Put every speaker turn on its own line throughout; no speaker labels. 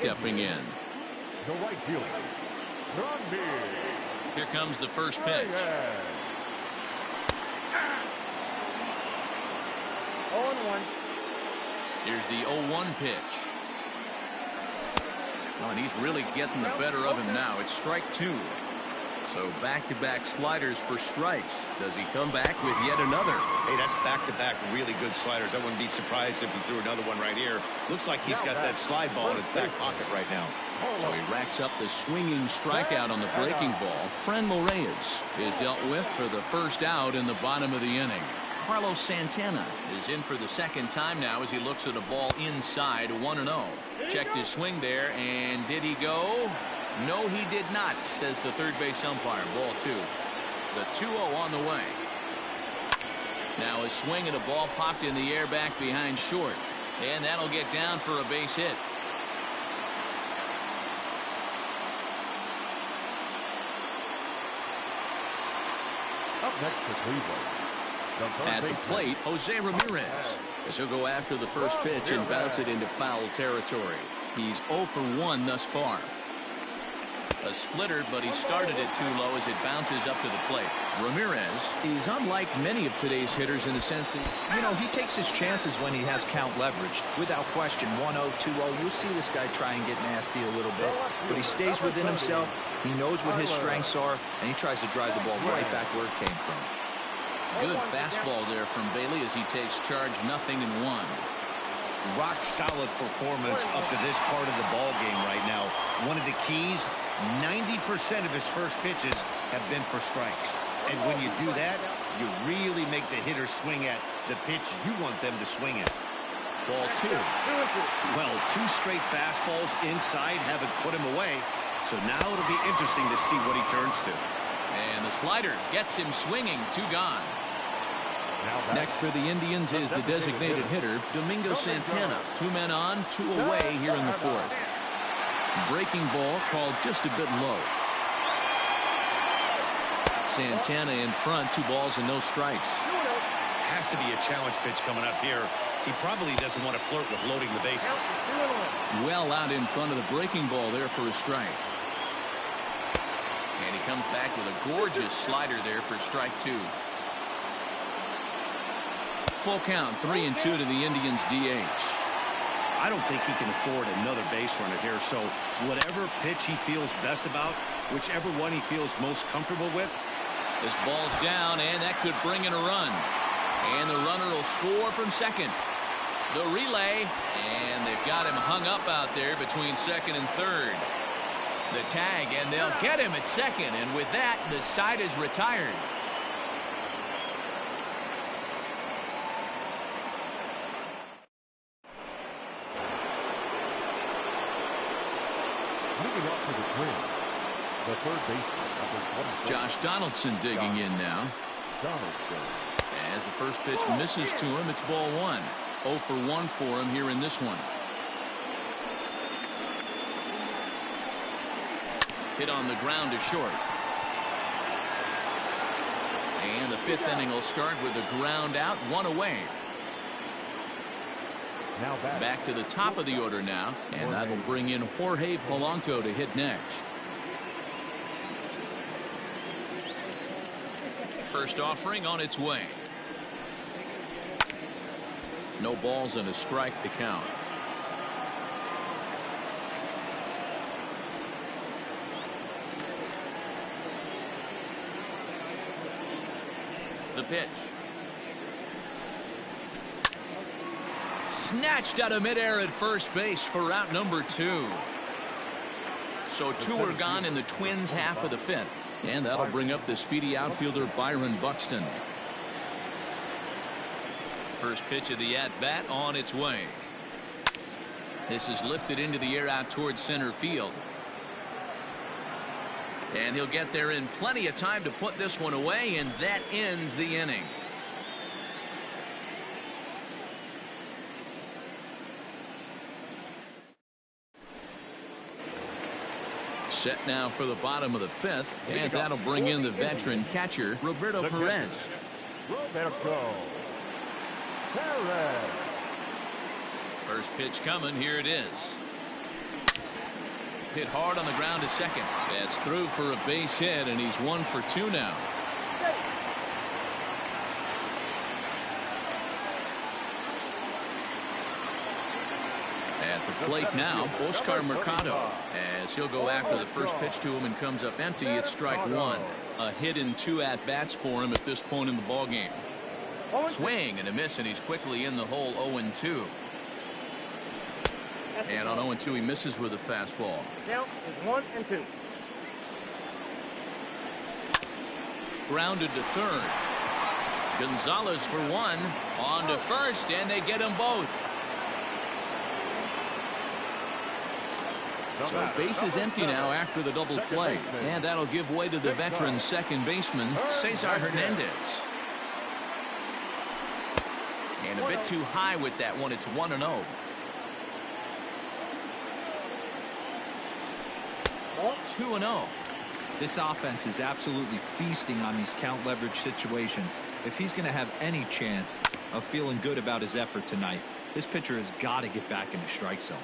stepping in.
The right fielder,
Here comes the first pitch.
0-1.
Here's the 0-1 pitch. Oh, and he's really getting the better of him now. It's strike two. So back-to-back sliders for strikes. Does he come back with yet another?
Hey, that's back-to-back really good sliders. I wouldn't be surprised if he threw another one right here. Looks like he's got that slide ball in his back pocket right now.
So he racks up the swinging strikeout on the breaking ball. Franmil Reyes is dealt with for the first out in the bottom of the inning. Carlos Santana is in for the second time now as he looks at a ball inside 1-0. Checked his swing there, and did he go? No, he did not, says the third base umpire. Ball two. The 2-0 on the way. Now a swing and a ball popped in the air back behind short. And that'll get down for a base hit.
Up next for Cleveland.
At the plate, Jose Ramirez, as he'll go after the first pitch and bounce it into foul territory. He's 0 for 1 thus far. A splitter, but he started it too low as it bounces up to the plate. Ramirez is unlike many of today's hitters in the sense that,
you know, he takes his chances when he has count leveraged. Without question, 1-0, 2-0, you'll see this guy try and get nasty a little bit, but he stays within himself. He knows what his strengths are, and he tries to drive the ball right back where it came from.
Good fastball there from Bailey as he takes charge 0-1.
Rock solid performance up to this part of the ball game right now. One of the keys, 90% of his first pitches have been for strikes. And when you do that, you really make the hitter swing at the pitch you want them to swing at. Ball two. Well, two straight fastballs inside haven't put him away. So now it'll be interesting to see what he turns to.
And the slider gets him swinging. Two gone. Next for the Indians is the designated hitter, Domingo Santana. 2 men on, 2 away here in the fourth. Breaking ball called just a bit low. Santana in front, 2 balls and no strikes.
Has to be a challenge pitch coming up here. He probably doesn't want to flirt with loading the bases.
Well out in front of the breaking ball there for a strike. And he comes back with a gorgeous slider there for strike 2. Full count, 3-2 to the Indians' DH.
I don't think he can afford another base runner here, so whatever pitch he feels best about, whichever one he feels most comfortable with.
This ball's down, and that could bring in a run. And the runner will score from second. The relay, and they've got him hung up out there between second and third. The tag, and they'll get him at second, and with that, the side is retired.
Moving up for the Twins, the third baseman, number 24.
Josh Donaldson digging in now.
Donaldson.
As the first pitch misses to him, it's ball 1. 0 for 1 for him here in this one. Hit on the ground to short. And the 5th inning will start with a ground out, 1 away.
Now
back to the top of the order now, and that'll bring in Jorge Polanco to hit next. First offering on its way. No balls and a strike to count. The pitch. Snatched out of midair at first base for out number 2. So 2 are gone in the Twins' half of the 5th. And that'll bring up the speedy outfielder Byron Buxton. First pitch of the at-bat on its way. This is lifted into the air out towards center field. And he'll get there in plenty of time to put this one away, and that ends the inning. Set now for the bottom of the 5th, and that'll bring in the veteran catcher, Roberto Perez.
Roberto Perez.
First pitch coming, here it is. hit hard on the ground to second. That's through for a base hit, and he's 1 for 2 now. At the plate now, Oscar Mercado, as he'll go after the first pitch to him and comes up empty. It's strike 1. A hit and 2 at-bats for him at this point in the ballgame. Swing and a miss, and he's quickly in the hole. 0-2. And on 0-2, he misses with a fastball.
Count is 1-2.
Grounded to third. Gonzalez for 1. On to first, and they get them both. So base is empty now after the double play. And that'll give way to the veteran second baseman, Cesar Hernandez. And a bit too high with that one. It's 1-0. 2-0.
This offense is absolutely feasting on these count leverage situations. If he's going to have any chance of feeling good about his effort tonight, this pitcher has got to get back in the strike zone.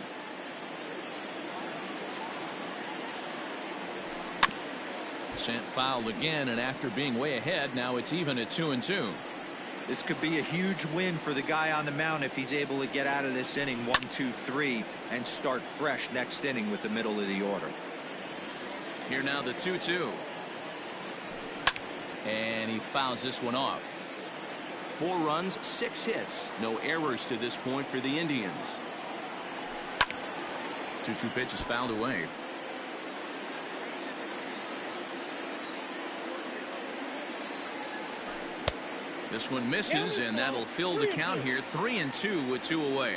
Sent foul again, and after being way ahead, now it's even at 2-2.
This could be a huge win for the guy on the mound if he's able to get out of this inning 1-2-3 and start fresh next inning with the middle of the order.
Here now the 2-2. And he fouls this one off. 4 runs, 6 hits. No errors to this point for the Indians. 2-2 pitch is fouled away. This one misses, and that'll fill the count here. 3-2 with 2 away.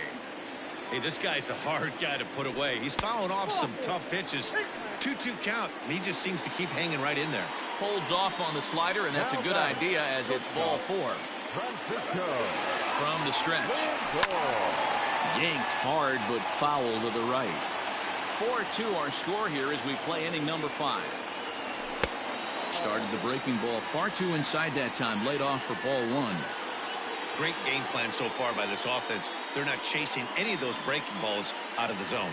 Hey, this guy's a hard guy to put away. He's fouling off some tough pitches. 2-2 count. He just seems to keep hanging right in there.
Holds off on the slider, and that's a good idea as it's ball 4. From the stretch. Yanked hard, but foul to the right. 4-2 our score here as we play inning number 5. Started the breaking ball far too inside that time. Laid off for ball 1.
Great game plan so far by this offense. They're not chasing any of those breaking balls out of the zone.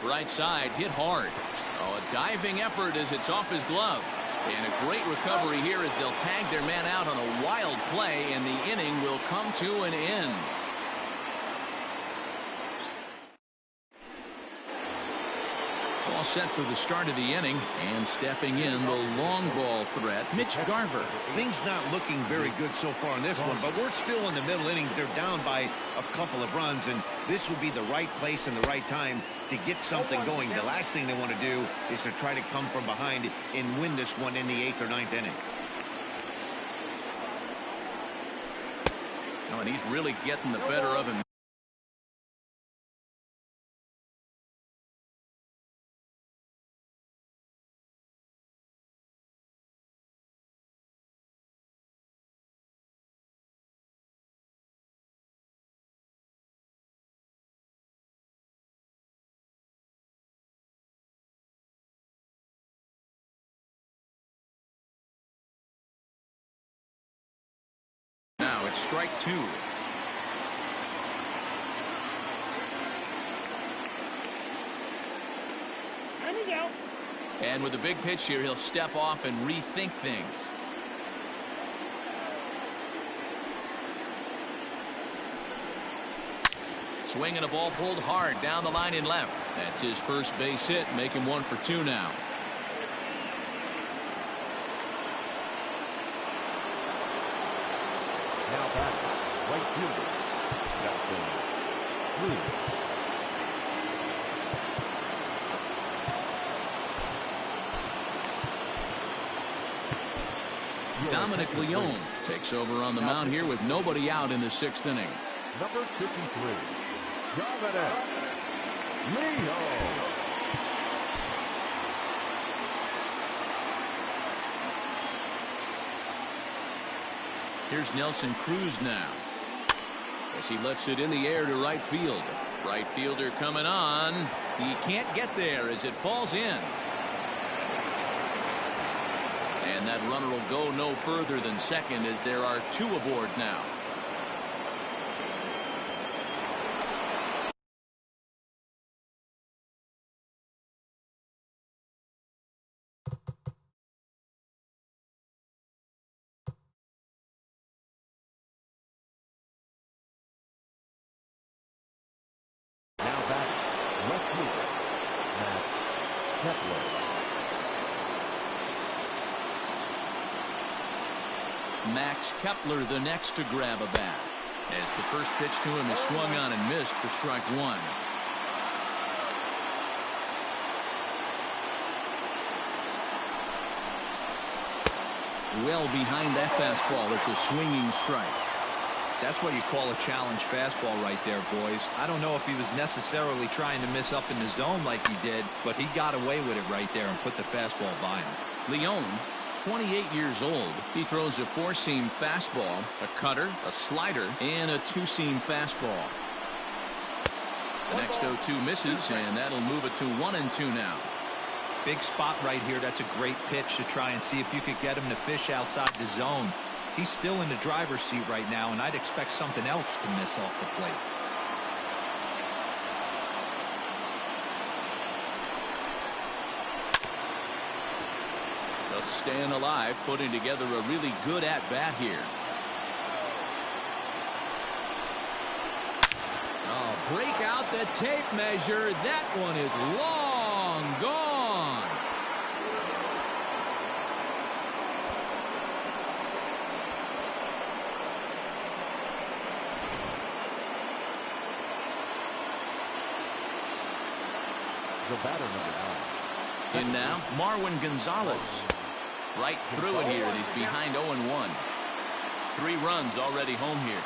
Right side hit hard. Oh, a diving effort as it's off his glove. And a great recovery here as they'll tag their man out on a wild play, and the inning will come to an end. All set for the start of the inning, and stepping in the long ball threat, Mitch Garver.
Things not looking very good so far in this one, but we're still in the middle innings. They're down by a couple of runs, and this would be the right place and the right time to get something going. The last thing they want to do is to try to come from behind and win this one in the 8th or 9th inning.
Oh, and he's really getting the better of him. Now it's strike 2. And with a big pitch here, he'll step off and rethink things. Swinging a ball pulled hard down the line in left. That's his first base hit, making 1 for 2 now.
Now back, right fielder, Captain 3.
Dominic Leone takes over on the mound here with nobody out in the 6th inning.
Number 53, Dominic Leone.
Here's Nelson Cruz now as he lifts it in the air to right field. Right fielder coming on. He can't get there as it falls in. And that runner will go no further than second as there are 2 aboard now.
Left fielder, Matt Kepler.
Max Kepler the next to grab a bat, as the first pitch to him is swung on and missed for strike one. Well behind that fastball. It's a swinging strike.
That's what you call a challenge fastball right there, boys. I don't know if he was necessarily trying to miss up in the zone like he did, but he got away with it right there and put the fastball by him.
Leon, 28 years old. He throws a four-seam fastball, a cutter, a slider, and a two-seam fastball. The next 0-2 misses, and that'll move it to 1-2 now.
Big spot right here. That's a great pitch to try and see if you could get him to fish outside the zone. He's still in the driver's seat right now, and I'd expect something else to miss off the plate.
Just staying alive, putting together a really good at-bat here. Oh, break out the tape measure. That one is long gone.
The batter, number 9.
In now, Marwin Gonzalez. Right through it here, and he's behind 0-1. 3 runs already home here.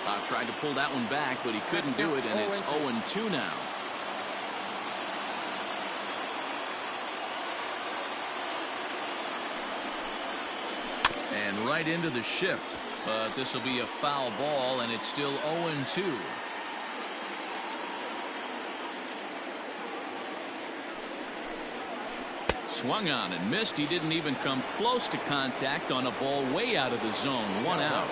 Bob tried to pull that one back, but he couldn't do it, and it's 0-2 now. And right into the shift, but this will be a foul ball, and it's still 0-2. Swung on and missed. He didn't even come close to contact on a ball way out of the zone. 1 out.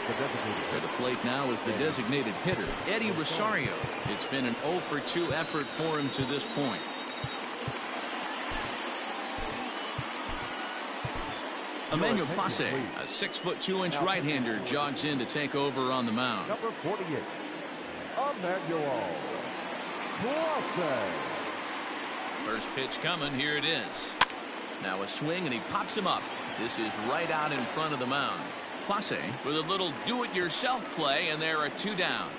For the plate now is the designated hitter, Eddie Rosario. It's been an 0-for-2 effort for him to this point. Emmanuel Clase, a 6'2" right-hander, jogs in to take over on the mound.
Number 48, Emmanuel Clase.
First pitch coming. Here it is. Now a swing, and he pops him up. This is right out in front of the mound. Clase with a little do-it-yourself play, and there are 2 down.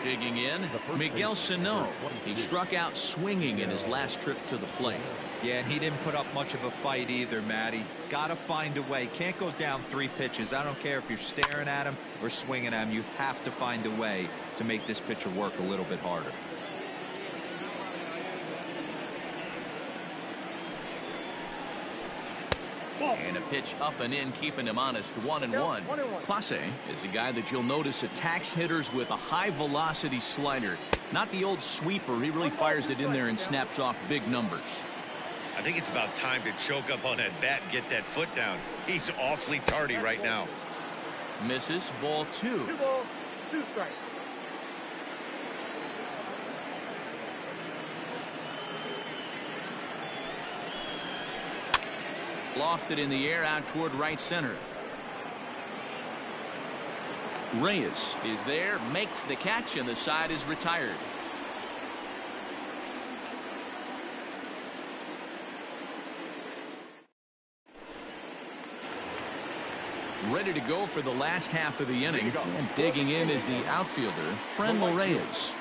Digging in, Miguel Sano. He struck out swinging in his last trip to the plate.
Yeah, and he didn't put up much of a fight either, Matty. Got to find a way. Can't go down 3 pitches. I don't care if you're staring at him or swinging at him. You have to find a way to make this pitcher work a little bit harder.
And a pitch up and in, keeping him honest. 1-1. Clase is a guy that you'll notice attacks hitters with a high-velocity slider. Not the old sweeper. He really fires it in there and snaps off big numbers.
I think it's about time to choke up on that bat and get that foot down. He's awfully tardy right now.
Misses. Ball 2.
2 balls, 2 strikes.
Lofted in the air out toward right center. Reyes is there, makes the catch, and the side is retired. Ready to go for the last half of the inning, and digging in is the outfielder, Franmil Reyes.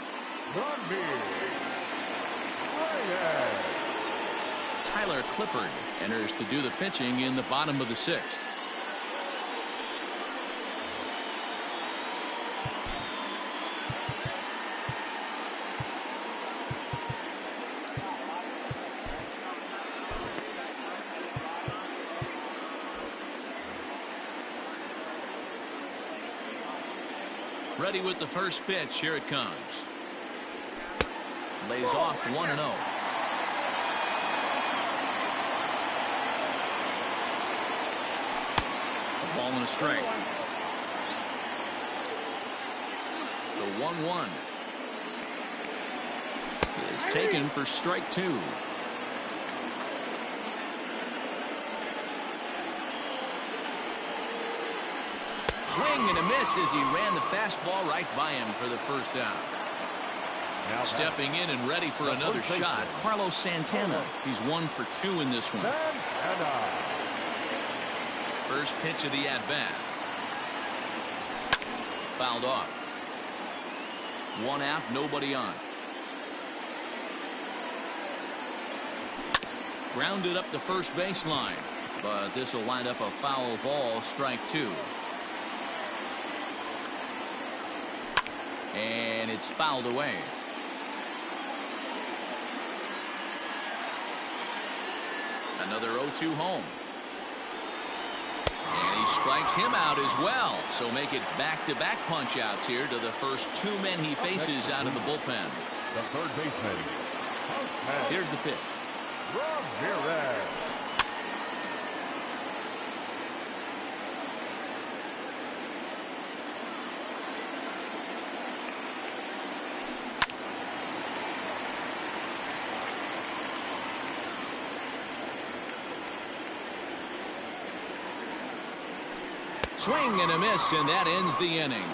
Tyler Clippard enters to do the pitching in the bottom of the 6th. Ready with the first pitch. Here it comes. Lays off 1-0. Ball and a strike. The 1-1 is taken for strike 2. Swing and a miss as he ran the fastball right by him for the first out.
Now
Stepping in and ready for another shot, Carlos Santana. He's 1 for 2 in this one. First pitch of the at-bat. Fouled off. 1 out, nobody on. Grounded up the first baseline, but this will wind up a foul ball, strike 2. And it's fouled away. Another 0-2 home. And he strikes him out as well. So make it back-to-back punch-outs here to the first 2 men he faces out of the bullpen.
The third baseman.
Here's the pitch.
Ramirez.
Swing and a miss, and that ends the inning.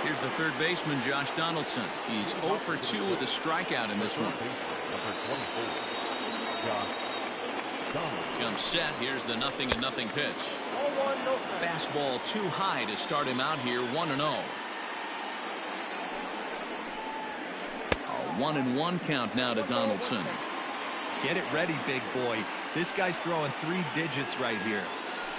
Here's the third baseman, Josh Donaldson. He's 0 for 2 with a strikeout in this one.
Number 24, Josh Donaldson.
Comes set. Here's the 0-0 pitch. Fastball too high to start him out here, 1-0. 1-1 count now to Donaldson.
Get it ready, big boy. This guy's throwing 3 digits right here.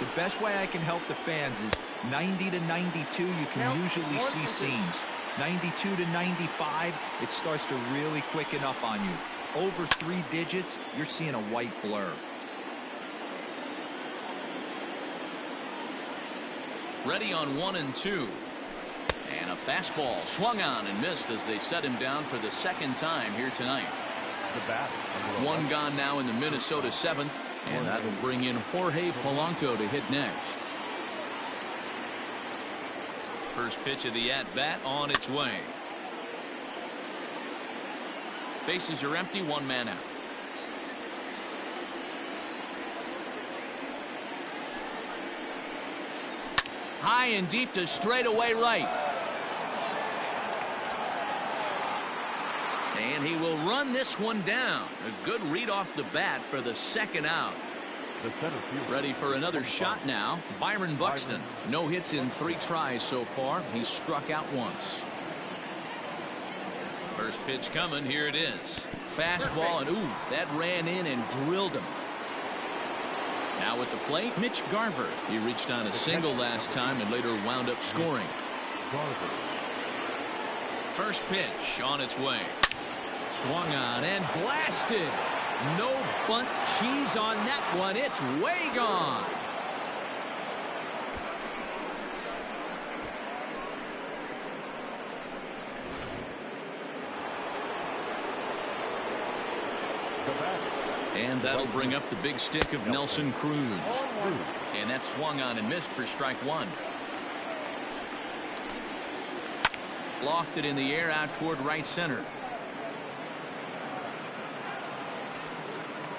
The best way I can help the fans is 90 to 92, you can usually see seams. 92 to 95, it starts to really quicken up on you. Over 3 digits, you're seeing a white blur.
Ready on 1-2. And a fastball swung on and missed as they set him down for the second time here tonight.
The bat.
1 gone now in the Minnesota 7th, and that will bring in Jorge Polanco to hit next. First pitch of the at-bat on its way. Bases are empty, 1 man out. High and deep to straightaway right. And he will run this one down. A good read off the bat for the second out.
The center field.
Ready for another shot now. Byron Buxton. No hits in 3 tries so far. He's struck out once. First pitch coming. Here it is. Fastball, and ooh, that ran in and drilled him. Now at the plate, Mitch Garver. He reached on a single last time and later wound up scoring.
Garver.
First pitch on its way. Swung on and blasted. No bunt cheese on that one. It's way gone. And that'll bring up the big stick of Nelson Cruz. And that swung on and missed for strike 1. Lofted in the air out toward right center.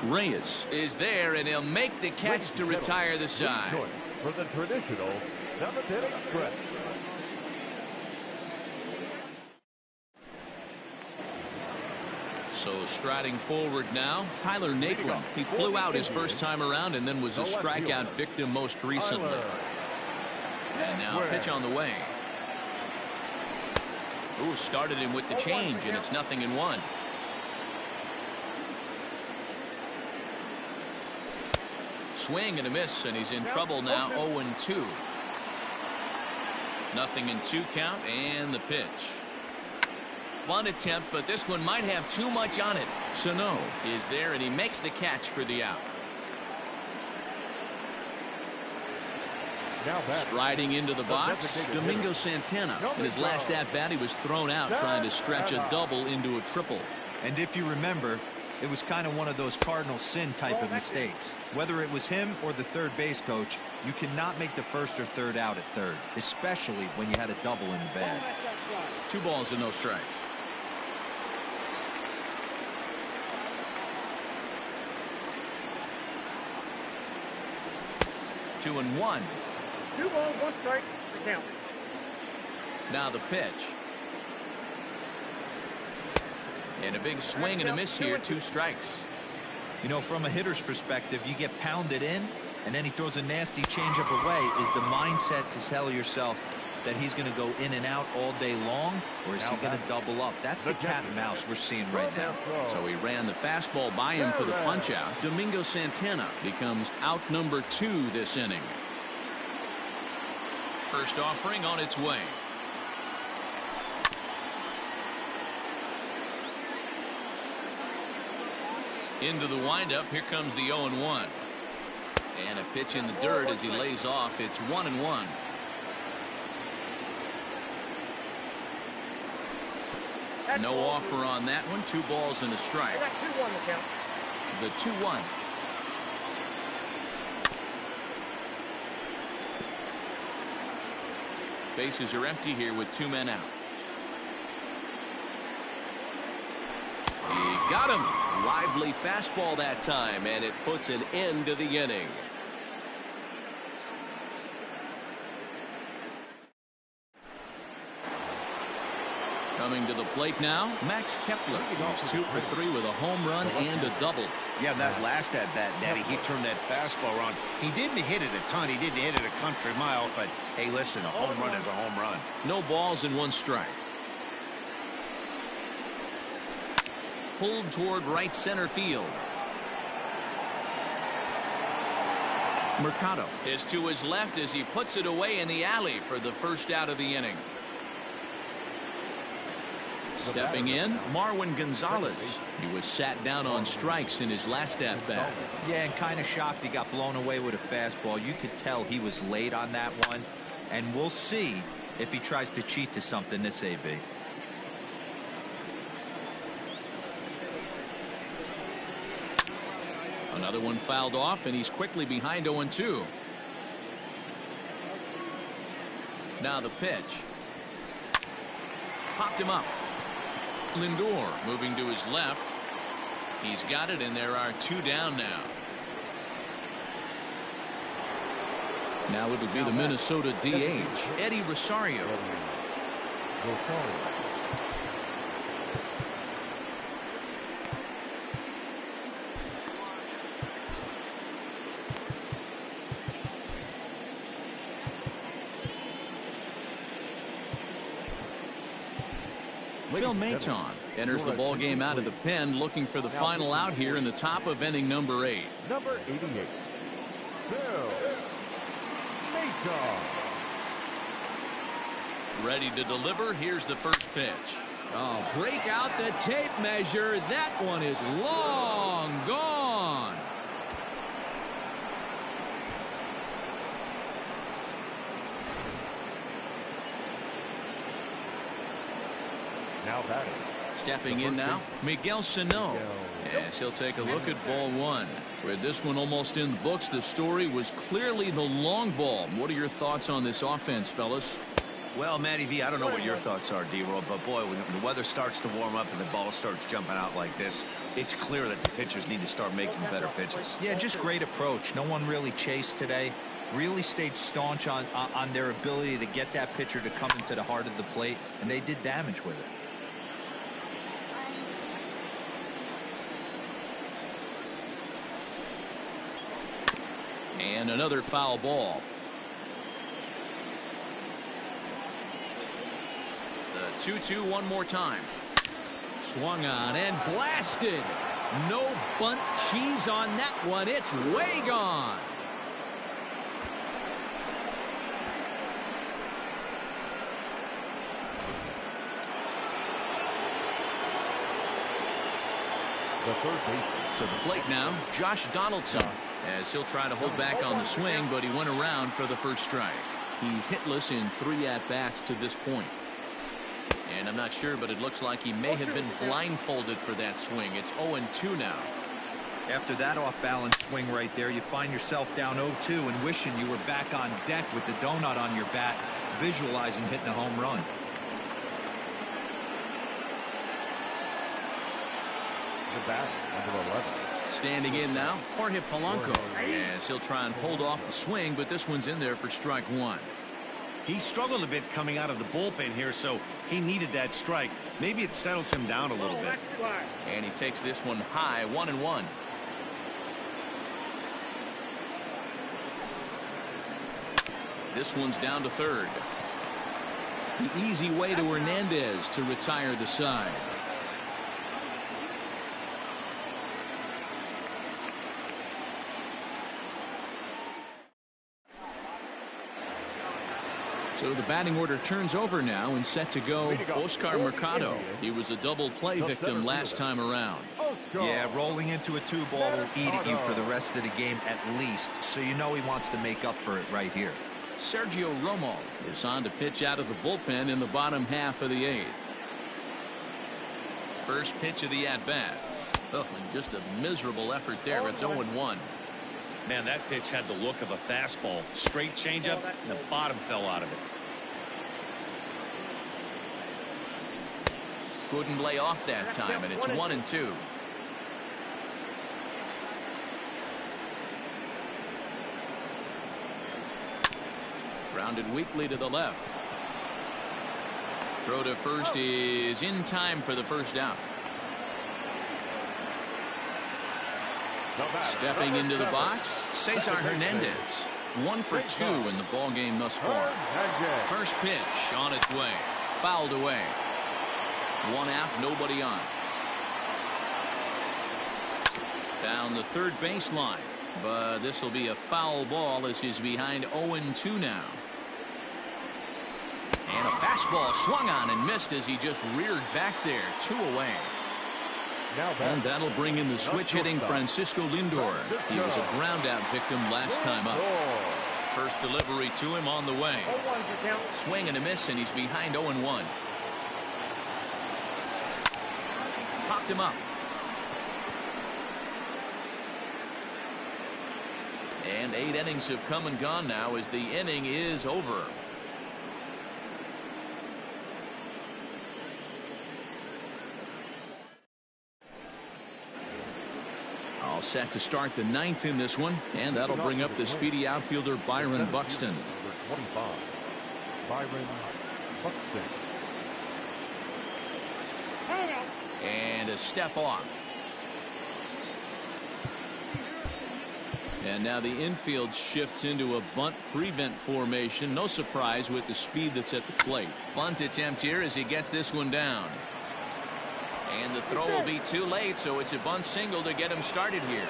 Reyes is there, and he'll make the catch to retire the side.
For the traditional 7th-inning stretch.
So striding forward now, Tyler Naquin. He flew out his first time around and then was a strikeout victim most recently. And now pitch on the way. Ooh, started him with the change, and it's 0-1. Swing and a miss, and he's in trouble now. 0-2. 0-2 count, and the pitch. Bunt attempt, but this one might have too much on it. Sano is there, and he makes the catch for the out. Striding into the box, Domingo Santana. In his last at-bat, he was thrown out trying to stretch a double into a triple.
And if you remember, it was kind of one of those cardinal sin type of mistakes. Whether it was him or the third base coach, you cannot make the first or third out at third, especially when you had a double in the bag.
2 balls and no strikes. 2-1.
2 balls, 1 strike, the count.
Now the pitch. And a big swing and a miss here, 2 strikes.
You know, from a hitter's perspective, you get pounded in, and then he throws a nasty changeup away. Is the mindset to tell yourself that he's going to go in and out all day long, or is he going to double up? That's the cat and mouse we're seeing right now.
So he ran the fastball by him for the punch out. Domingo Santana becomes out number 2 this inning. First offering on its way. Into the windup. Here comes the 0-1. And a pitch in the dirt as he lays off. It's 1-1. No offer on that one. 2 balls and a strike.
That's 2-1 the count.
The 2-1. Bases are empty here with 2 men out. He got him. Lively fastball that time, and it puts an end to the inning. Coming to the plate now, Max Kepler. He's 2 for 3 with a home run and a double.
Yeah, that last at bat, Daddy, he turned that fastball around. He didn't hit it a ton. He didn't hit it a country mile, but hey, listen, a home run is a home run.
No balls and 1 strike. Pulled toward right center field. Mercado is to his left as he puts it away in the alley for the first out of the inning. Stepping in, Marwin Gonzalez. He was sat down on strikes in his last at bat.
Yeah, and kind of shocked he got blown away with a fastball. You could tell he was late on that one, and we'll see if he tries to cheat to something this AB.
Another one fouled off, and he's quickly behind 0-2. Now the pitch. Popped him up. Lindor moving to his left. He's got it, and there are 2 down now. Now it'll be the Minnesota DH, Eddie Rosario. Phil Maton enters the ball game out of the pen, looking for the final out here in the top of inning number 8.
Number 88, Phil Maton.
Ready to deliver. Here's the first pitch. Oh, break out the tape measure. That one is long gone.
Now batting.
Stepping in now, Miguel Sano. Yes, he'll take a look at ball 1. With this one almost in the books, the story was clearly the long ball. What are your thoughts on this offense, fellas?
Well, Matty V, I don't know what your thoughts are, D-Roll, but boy, when the weather starts to warm up and the ball starts jumping out like this, it's clear that the pitchers need to start making better pitches.
Yeah, just great approach. No one really chased today. Really stayed staunch on their ability to get that pitcher to come into the heart of the plate, and they did damage with it.
And another foul ball. The 2-2 one more time. Swung on and blasted. No bunt cheese on that one. It's way gone.
The third baseman.
To the plate now, Josh Donaldson. As he'll try to hold back on the swing, but he went around for the first strike. He's hitless in 3 at-bats to this point. And I'm not sure, but it looks like he may have been blindfolded for that swing. It's 0-2 now.
After that off-balance swing right there, you find yourself down 0-2 and wishing you were back on deck with the donut on your bat, visualizing hitting a home run.
The bat, number 11.
Standing in now, Jorge Polanco, as he'll try and hold off the swing, but this one's in there for strike one.
He struggled a bit coming out of the bullpen here, so he needed that strike. Maybe it settles him down a little bit.
And he takes this one high, 1-1. This one's down to third. The easy way to Hernandez to retire the side. So the batting order turns over now and set to go Oscar Mercado. He was a double play victim last time around.
Yeah, rolling into a 2-ball will eat at you for the rest of the game at least, so you know he wants to make up for it right here.
Sergio Romo is on to pitch out of the bullpen in the bottom half of the eighth. First pitch of the at-bat. Oh, and just a miserable effort there. It's 0-1.
Man, that pitch had the look of a fastball. Straight changeup, and the bottom fell out of it.
Couldn't lay off that time, and it's 1-2. Grounded weakly to the left. Throw to first is in time for the first out. Stepping into the box, Cesar Hernandez. 1 for 2 in the ball game thus far. First pitch on its way. Fouled away. 1 out, nobody on. Down the third baseline. But this will be a foul ball as he's behind 0-2 now. And a fastball swung on and missed as he just reared back there. 2 away. And that'll bring in the switch-hitting Francisco Lindor. He was a ground-out victim last time up. First delivery to him on the way. Swing and a miss, and he's behind 0-1. Popped him up. And 8 innings have come and gone now as the inning is over. All set to start the 9th in this one, and that'll bring up the speedy outfielder Byron Buxton.
Number 25, Byron Buxton.
And a step off. And now the infield shifts into a bunt prevent formation. No surprise with the speed that's at the plate. Bunt attempt here as he gets this one down. And the throw will be too late, so it's a bunt single to get him started here.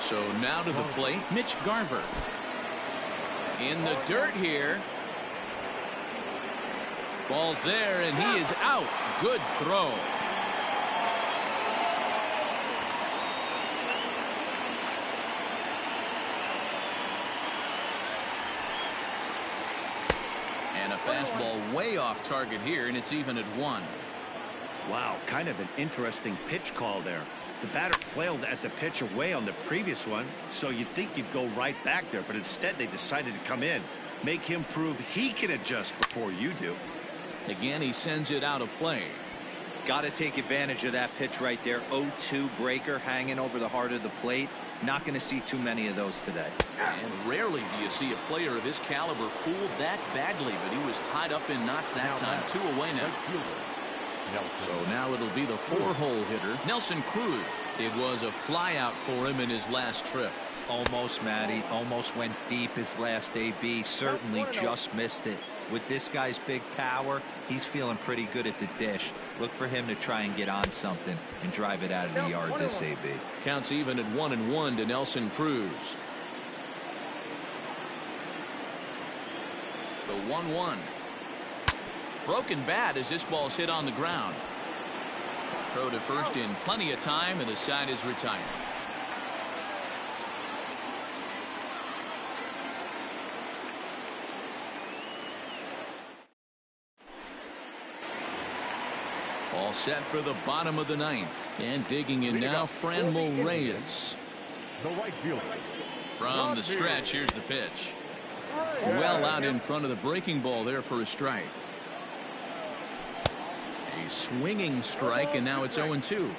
So now to the plate, Mitch Garver. In the dirt here. Ball's there, and he is out. Good throw. And a fastball way off target here, and it's even at 1.
Wow, kind of an interesting pitch call there. The batter flailed at the pitch away on the previous one, so you'd think you'd go right back there, but instead they decided to come in. Make him prove he can adjust before you do.
Again, he sends it out of play.
Got to take advantage of that pitch right there. 0-2 breaker hanging over the heart of the plate. Not going to see too many of those today.
And rarely do you see a player of his caliber fooled that badly, but he was tied up in knots that time. 2 away now. So now it'll be the 4-hole hitter, Nelson Cruz. It was a flyout for him in his last trip.
Almost, Matty. Almost went deep his last AB. Certainly just missed it. With this guy's big power, he's feeling pretty good at the dish. Look for him to try and get on something and drive it out of the yard this AB.
Counts even at 1-1 to Nelson Cruz. The 1-1. Broken bat as this ball's hit on the ground. Throw to first in plenty of time, and the side is retired. All set for the bottom of the 9th. And digging in now, Franmil Reyes.
The right fielder.
From the stretch, here's the pitch. Well out in front of the breaking ball there for a strike. A swinging strike, and now it's 0-2.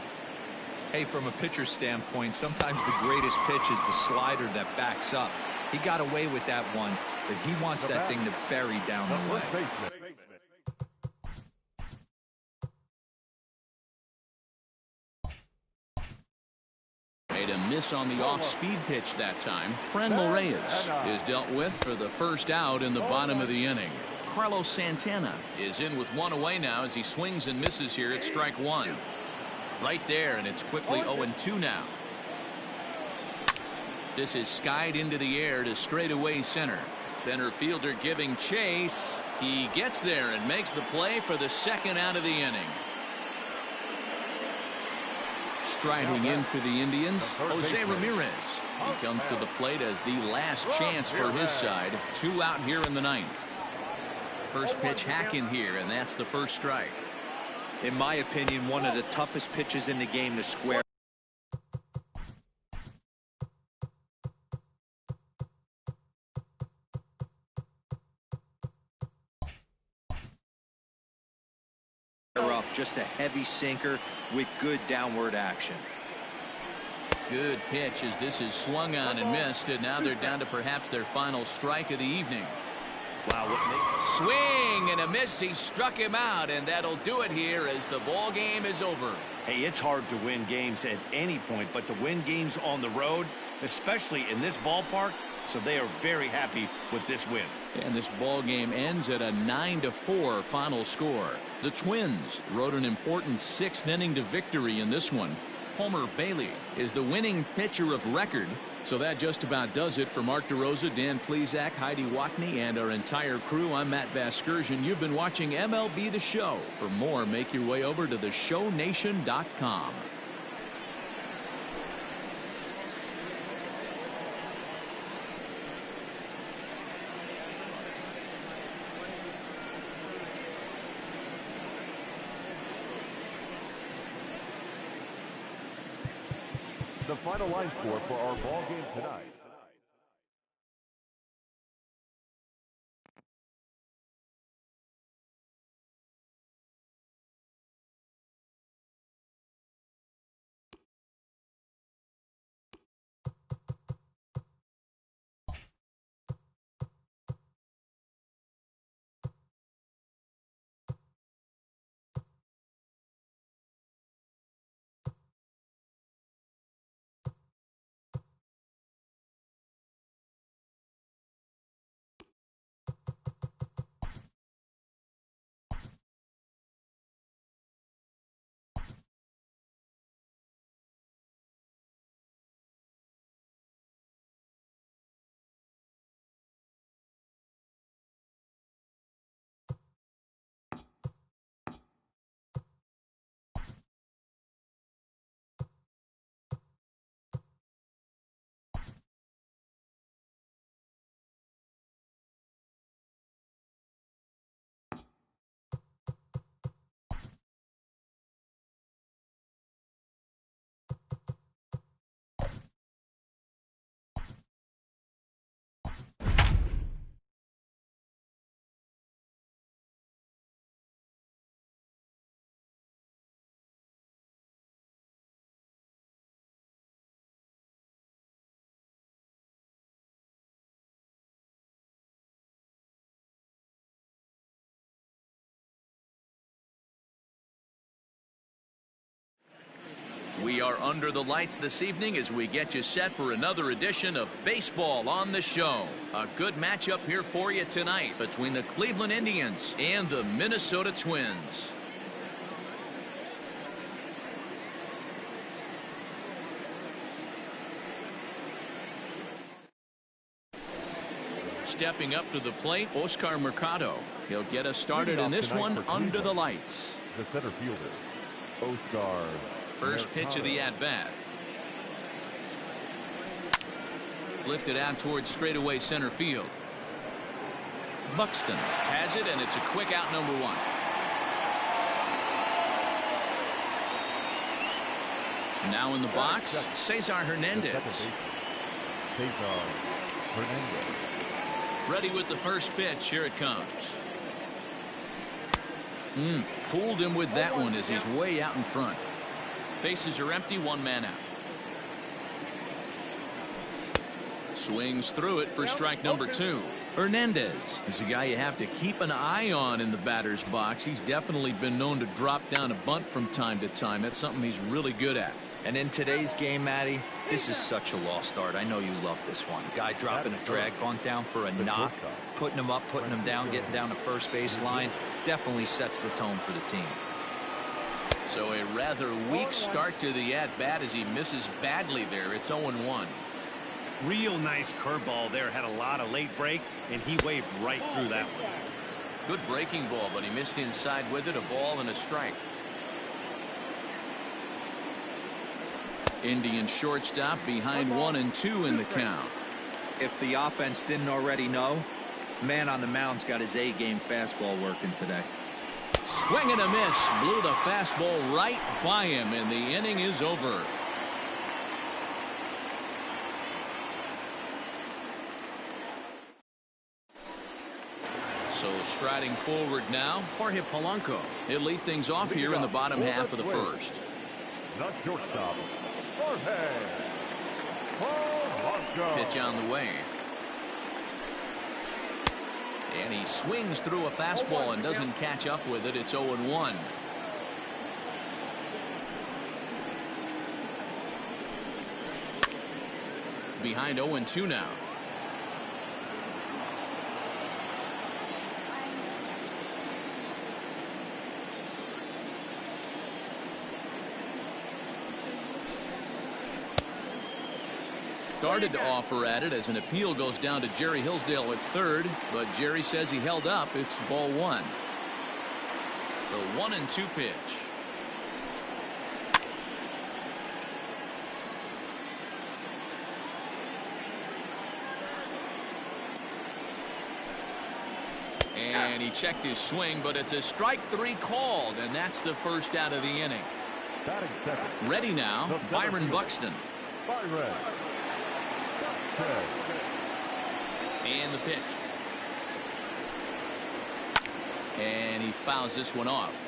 Hey, from a pitcher's standpoint, sometimes the greatest pitch is the slider that backs up. He got away with that one, but he wants that thing to bury down the leg.
Made a miss on the off-speed pitch that time. Franmil Reyes is dealt with for the first out in the bottom of the inning. Carlos Santana is in with one away now as he swings and misses here at strike one. Right there, and it's quickly 0-2 now. This is skied into the air to straightaway center. Center fielder giving chase. He gets there and makes the play for the second out of the inning. Striding in for the Indians, Jose Ramirez. He comes to the plate as the last chance for his side. 2 out here in the ninth. First pitch hack in here, and that's the first strike.
In my opinion, one of the toughest pitches in the game to square. Up, just a heavy sinker with good downward action.
Good pitch as this is swung on and missed, and now they're down to perhaps their final strike of the evening.
Wow,
Swing and a miss. He struck him out, and that'll do it here as the ball game is over.
Hey, it's hard to win games at any point, but to win games on the road, especially in this ballpark, so they are very happy with this win.
And this ball game ends at a 9-4 final score. The Twins rode an important 6th inning to victory in this one. Homer Bailey is the winning pitcher of record. So that just about does it for Mark DeRosa, Dan Plesac, Heidi Watney, and our entire crew. I'm Matt Vasgersian. You've been watching MLB The Show. For more, make your way over to theshownation.com.
The final line score for our ball game tonight.
We are under the lights this evening as we get you set for another edition of Baseball on the Show. A good matchup here for you tonight between the Cleveland Indians and the Minnesota Twins. Stepping up to the plate, Oscar Mercado. He'll get us started in this one under the lights.
The center fielder, Oscar.
First pitch of the at-bat. Lifted out towards straightaway center field. Buxton has it, and it's a quick out, number one. Now in the box, Cesar Hernandez.
Cesar Hernandez.
Ready with the first pitch. Here it comes. Fooled him with that one as he's way out in front. Bases are empty, one man out. Swings through it for strike number 2. Hernandez is a guy you have to keep an eye on in the batter's box. He's definitely been known to drop down a bunt from time to time. That's something he's really good at.
And in today's game, Matty, this is such a lost start. I know you love this one. Guy dropping a drag bunt down for a knock, putting him up, putting him down, getting down the first base line. Definitely sets the tone for the team.
So a rather weak start to the at-bat as he misses badly there. It's 0-1.
Real nice curveball there. Had a lot of late break, and he waved right through that one.
Good breaking ball, but he missed inside with it. A ball and a strike. Indian shortstop behind 1-2 in the count.
If the offense didn't already know, man on the mound's got his A-game fastball working today.
Swing and a miss. Blew the fastball right by him, and the inning is over. So striding forward now, Jorge Polanco. He'll lead things off here in the bottom half of the first.
Not shortstop, Jorge Polanco.
Pitch on the way. And he swings through a fastball and doesn't catch up with it. It's 0-1. Behind 0-2 now. Started to offer at it as an appeal goes down to Jerry Hillsdale at third, but Jerry says he held up. It's ball 1. The 1-2 pitch. And he checked his swing, but it's a strike 3 called, and that's the first out of the inning. Ready now, Byron Buxton.
Byron.
And the pitch. And he fouls this one off.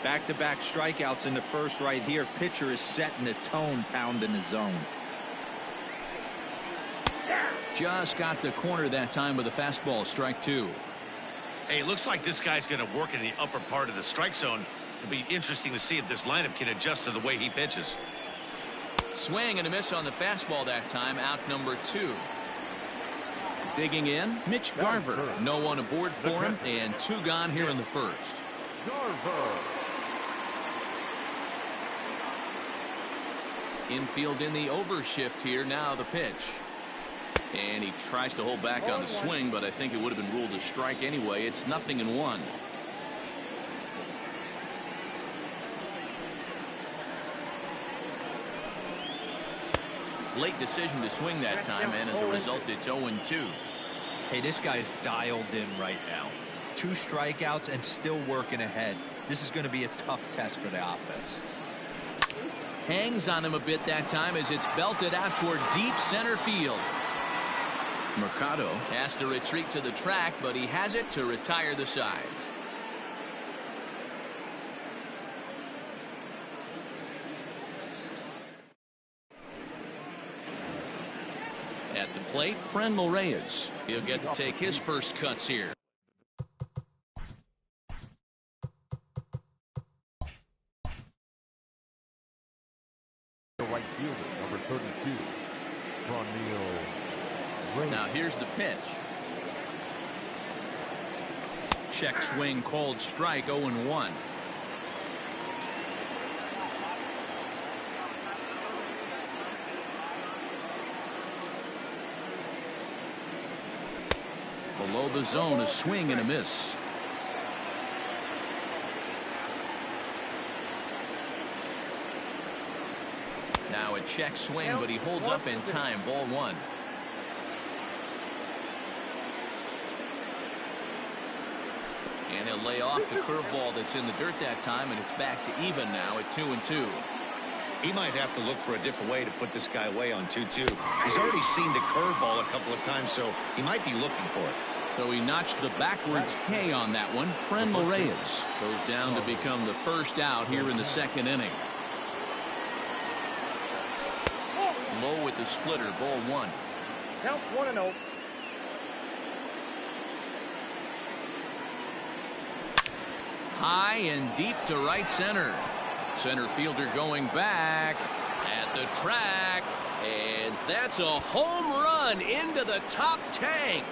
Back-to-back strikeouts in the first right here. Pitcher is setting the tone, pounding the zone.
Just got the corner that time with a fastball, strike 2.
Hey, looks like this guy's going to work in the upper part of the strike zone. It'll be interesting to see if this lineup can adjust to the way he pitches.
Swing and a miss on the fastball that time. Out number 2. Digging in, Mitch Garver. No one aboard for him, and 2 gone here in the first.
Garver.
Infield in the overshift here. Now the pitch. And he tries to hold back on the swing, but I think it would have been ruled a strike anyway. It's 0-1. Late decision to swing that time, and as a result, it's 0-2.
Hey, this guy's dialed in right now. 2 strikeouts and still working ahead. This is going to be a tough test for the offense.
Hangs on him a bit that time as it's belted out toward deep center field. Mercado has to retreat to the track, but he has it to retire the side. At the plate, Franmil Reyes. He'll get to take his first cuts here.
The right fielder, number 32, Franmil Reyes.
Now here's the pitch. Check swing called strike, 0-1. Below the zone, a swing and a miss. Now a check swing, but he holds up in time. Ball 1. And he'll lay off the curveball that's in the dirt that time, and it's back to even now at 2-2.
He might have to look for a different way to put this guy away on 2-2. He's already seen the curveball a couple of times, so he might be looking for it.
So he notched the backwards K on that one. Franmil Reyes goes down to become the first out here in the second inning. Low with the splitter, ball one.
Count 1-0.
High and deep to right center. Center fielder going back at the track. And that's a home run into the top tank.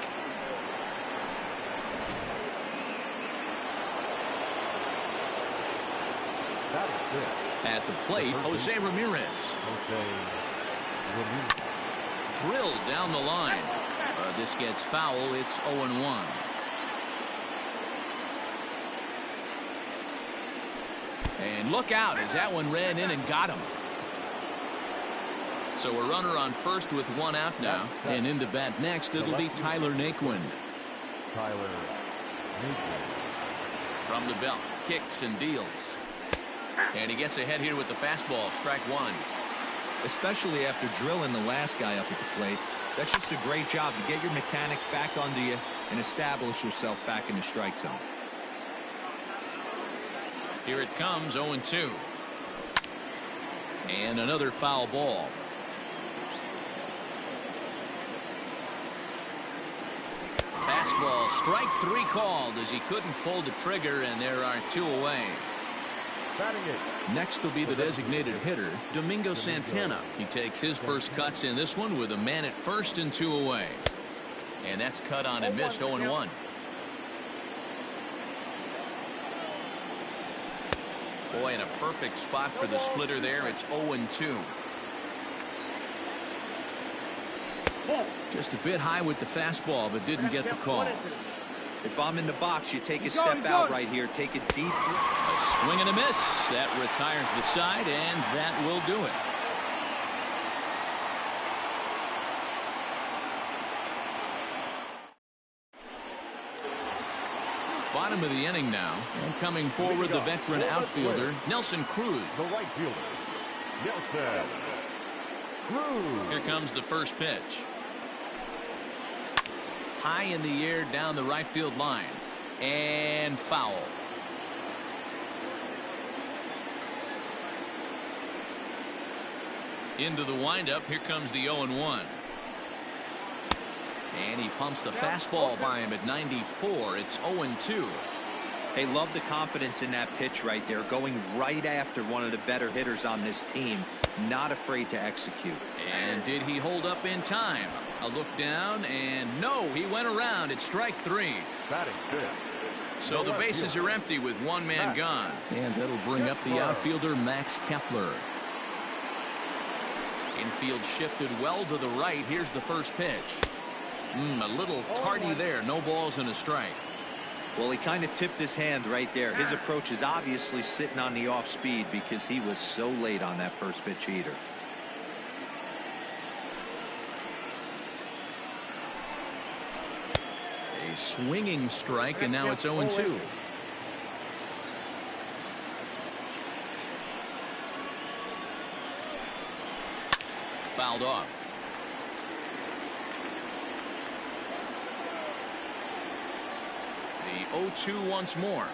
At the plate, Jose Ramirez. Drilled down the line. This gets foul. It's 0-1. And look out as that one ran in and got him. So a runner on first with one out now. And into bat next, it'll be Tyler Naquin. From the belt, kicks and deals. And he gets ahead here with the fastball, strike one.
Especially after drilling the last guy up at the plate. That's just a great job to get your mechanics back under you and establish yourself back in the strike zone.
Here it comes, 0-2. And another foul ball. Fastball, strike three called as he couldn't pull the trigger, and there are two away. Next will be the designated hitter, Domingo Santana. He takes his first cuts in this one with a man at first and two away. And that's cut on and missed, 0-1. Boy, in a perfect spot for the splitter there. It's 0-2. Just a bit high with the fastball, but didn't get the call.
If I'm in the box, you take a step out right here. Take a deep.
A swing and a miss. That retires the side, and that will do it. Bottom of the inning now, and coming forward, the veteran outfielder, Nelson Cruz.
The right fielder, Nelson Cruz.
Here comes the first pitch. High in the air down the right field line. And foul. Into the windup. Here comes the 0-1. And he pumps the fastball by him at 94. It's 0-2.
Hey, love the confidence in that pitch right there. Going right after one of the better hitters on this team. Not afraid to execute.
And did he hold up in time? A look down, and no, he went around. It's strike three.
Batting fifth.
So the bases are empty with one man gone. And that'll bring up the outfielder, Max Kepler. Infield shifted well to the right. Here's the first pitch. A little tardy there. No balls and a strike.
Well, he kind of tipped his hand right there. His approach is obviously sitting on the off speed because he was so late on that first pitch heater.
A swinging strike, and now it's 0-2. Fouled off. The 0-2 once more.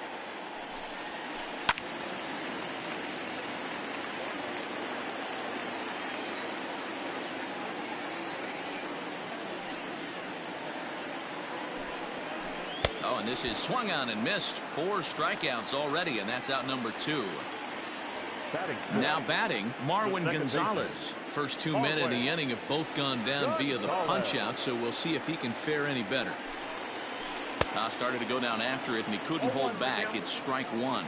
Oh, and this is swung on and missed. 4 strikeouts already, and that's out number 2. Now batting, Marwin Gonzalez. First 2 men in the inning have both gone down via the punch-out, so we'll see if he can fare any better. Started to go down after it, and he couldn't hold back. It's strike 1.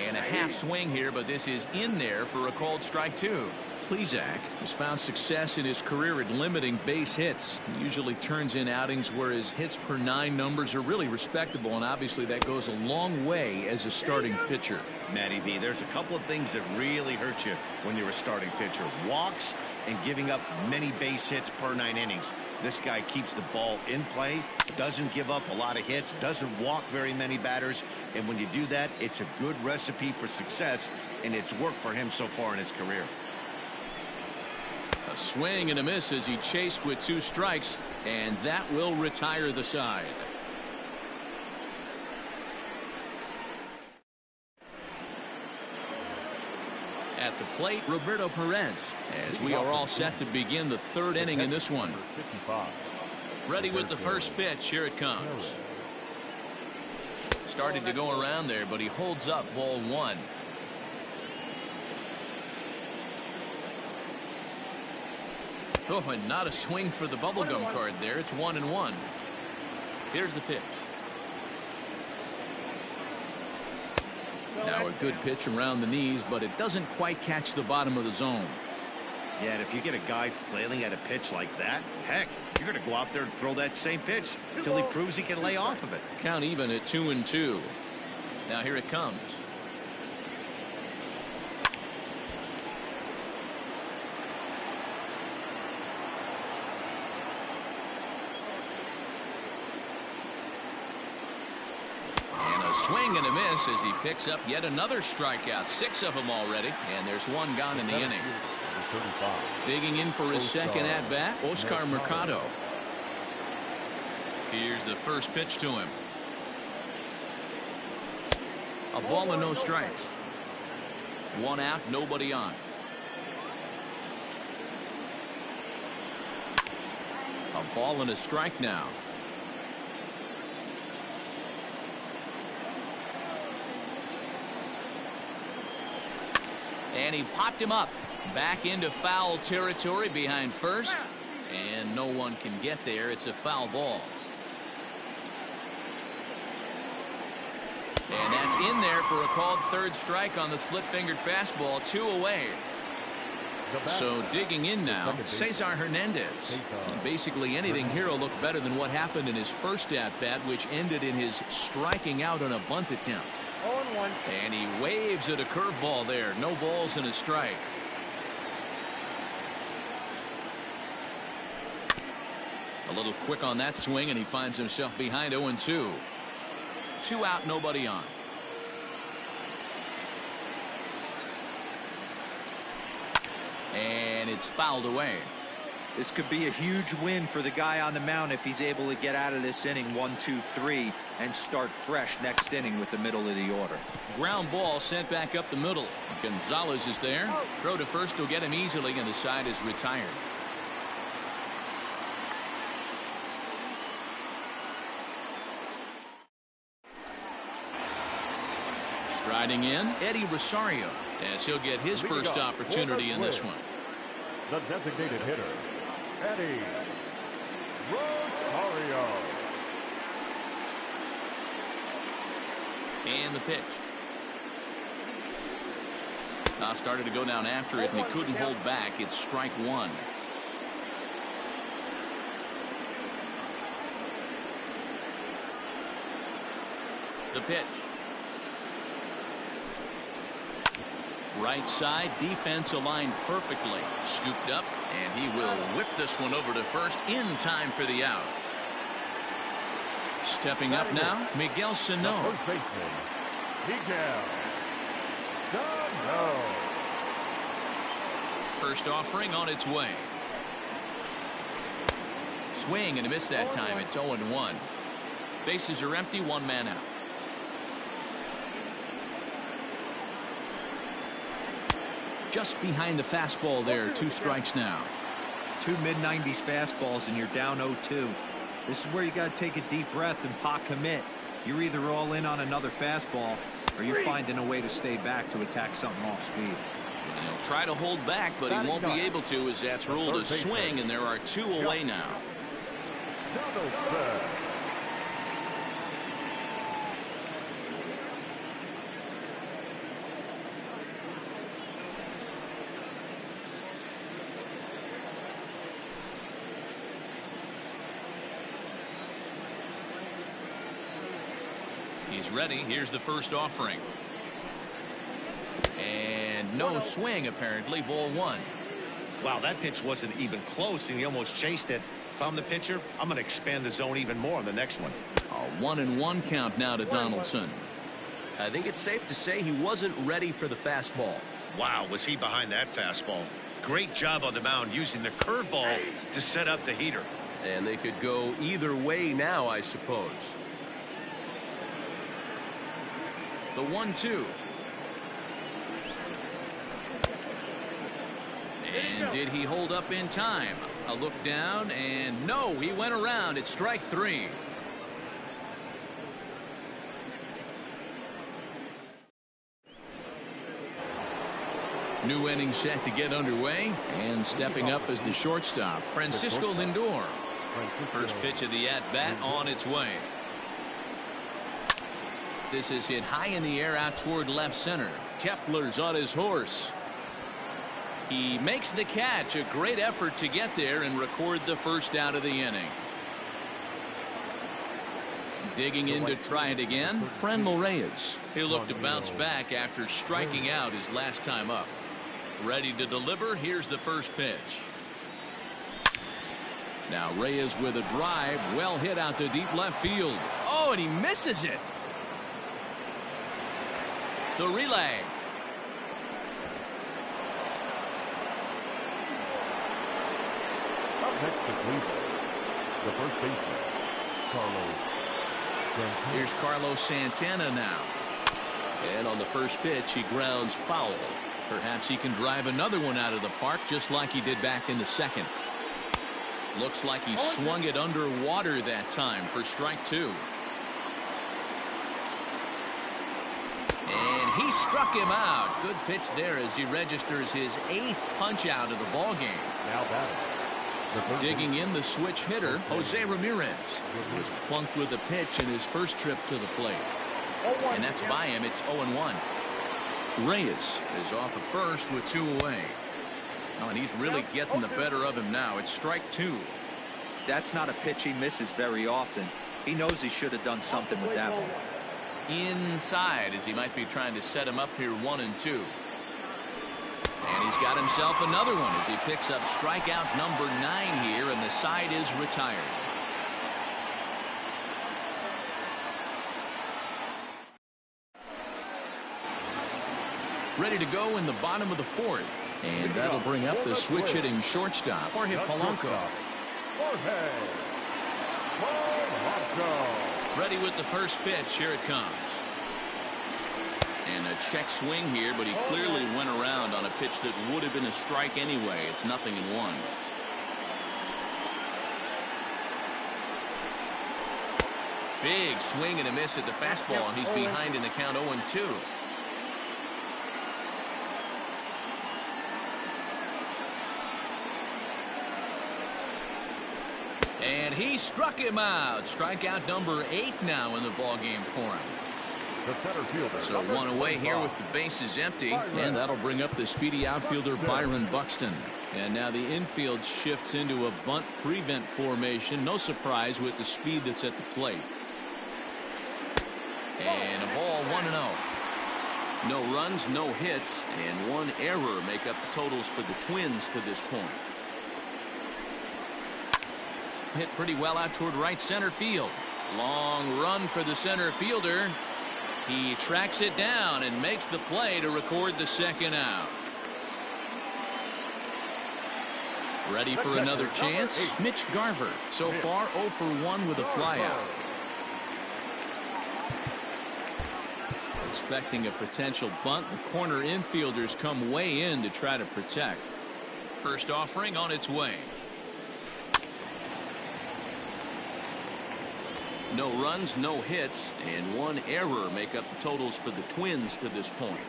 And a half swing here, but this is in there for a called strike 2. Plesac has found success in his career at limiting base hits. He usually turns in outings where his hits per 9 numbers are really respectable, and obviously that goes a long way as a starting pitcher.
Matty V, there's a couple of things that really hurt you when you're a starting pitcher. Walks and giving up many base hits per 9 innings. This guy keeps the ball in play, doesn't give up a lot of hits, doesn't walk very many batters, and when you do that, it's a good recipe for success, and it's worked for him so far in his career.
A swing and a miss as he chased with 2 strikes, and that will retire the side. At the plate, Roberto Perez, as we are all set to begin the 3rd inning in this one. Ready with the first pitch. Here it comes. Started to go around there, but he holds up ball 1. Oh, and not a swing for the bubblegum card there. It's 1-1. Here's the pitch. Now a good pitch around the knees, but it doesn't quite catch the bottom of the zone.
Yeah, and if you get a guy flailing at a pitch like that, heck, you're going to go out there and throw that same pitch until he proves he can lay off of it.
Count even at 2-2. Now here it comes. Swing and a miss as he picks up yet another strikeout. 6 of them already, and there's 1 gone in the inning. Digging in for his second at-bat, Oscar Mercado. Here's the first pitch to him. A ball and no strikes. 1 out, nobody on. A ball and a strike now. And he popped him up back into foul territory behind first, and no one can get there. It's a foul ball, and that's in there for a called 3rd strike on the split-fingered fastball. 2 away. So digging in now, Cesar Hernandez. And basically anything here will look better than what happened in his first at-bat, which ended in his striking out on a bunt attempt.
0-1.
And he waves at a curveball there. No balls and a strike. A little quick on that swing, and he finds himself behind 0-2. 2 out, nobody on. And it's fouled away.
This could be a huge win for the guy on the mound if he's able to get out of this inning 1-2-3 and start fresh next inning with the middle of the order.
Ground ball sent back up the middle. Gonzalez is there. Throw to first will get him easily, and the side is retired. Striding in, Eddie Rosario, as he'll get his first opportunity in this one.
The designated hitter, Eddie Rosario.
And the pitch. Started to go down after it, and he couldn't hold back. It's strike 1. The pitch. Right side, defense aligned perfectly. Scooped up, and he will whip this one over to first in time for the out. Stepping up now, Miguel Sano.
First baseman, Miguel Sano.
First offering on its way. Swing and a miss that time. It's 0-1. Bases are empty, 1 man out. Just behind the fastball there. 2 strikes now.
2 mid-90s fastballs and you're down 0-2. This is where you got to take a deep breath and pot commit. You're either all in on another fastball or you're finding a way to stay back to attack something off speed.
And he'll try to hold back, but he won't be able to, as that's ruled a swing, and there are 2 away now. He's ready. Here's the first offering. And no swing, apparently. Ball 1.
Wow, that pitch wasn't even close, and he almost chased it. If I'm the pitcher, I'm going to expand the zone even more on the next one.
A 1-1 count now to Donaldson.
I think it's safe to say he wasn't ready for the fastball.
Wow, was he behind that fastball. Great job on the mound using the curveball to set up the heater.
And they could go either way now, I suppose.
The 1-2. And did he hold up in time? A look down, and no, he went around. It's strike 3. New inning set to get underway, and stepping up as the shortstop, Francisco Lindor. First pitch of the at-bat on its way. This is hit high in the air out toward left center. Kepler's on his horse. He makes the catch. A great effort to get there and record the first out of the inning. Digging in to try it again, Franmil Reyes. He'll look to bounce back after striking out his last time up. Ready to deliver. Here's the first pitch. Now Reyes with a drive, well hit out to deep left field. Oh, and he misses it. The relay.
Up next to Cleveland, the first baseman, Carlos Santana.
Here's Carlos Santana now. And on the first pitch, he grounds foul. Perhaps he can drive another one out of the park just like he did back in the second. Looks like he swung it underwater that time for strike 2. And he struck him out. Good pitch there as he registers his 8th punch out of the ball game.
Now batting.
Digging in the switch hitter, Jose Ramirez, was plunked with a pitch in his first trip to the plate. And that's by him. It's 0-1. Reyes is off at first with 2 away. Oh, and he's really getting the better of him now. It's strike 2.
That's not a pitch he misses very often. He knows he should have done something with that one.
Inside, as he might be trying to set him up here 1 and 2. And he's got himself another one as he picks up strikeout number 9 here, and the side is retired. Ready to go in the bottom of the 4th. And that'll bring up the switch hitting shortstop, Jorge Polanco. Ready with the first pitch. Here it comes. And a check swing here, but he clearly went around on a pitch that would have been a strike anyway. It's 0-1. Big swing and a miss at the fastball, and he's behind in the count 0-2. And he struck him out. Strikeout number 8 now in the ballgame for him. So 1 away here with the bases empty. And that'll bring up the speedy outfielder Byron Buxton. And now the infield shifts into a bunt prevent formation. No surprise with the speed that's at the plate. And a ball 1-0. No runs, no hits, and 1 error make up the totals for the Twins to this point. Hit pretty well out toward right center field. Long run for the center fielder. He tracks it down and makes the play to record the second out. Ready for another chance? Mitch Garver, so far 0 for 1 with a flyout. Expecting a potential bunt, the corner infielders come way in to try to protect. First offering on its way. No runs, no hits, and 1 error make up the totals for the Twins to this point.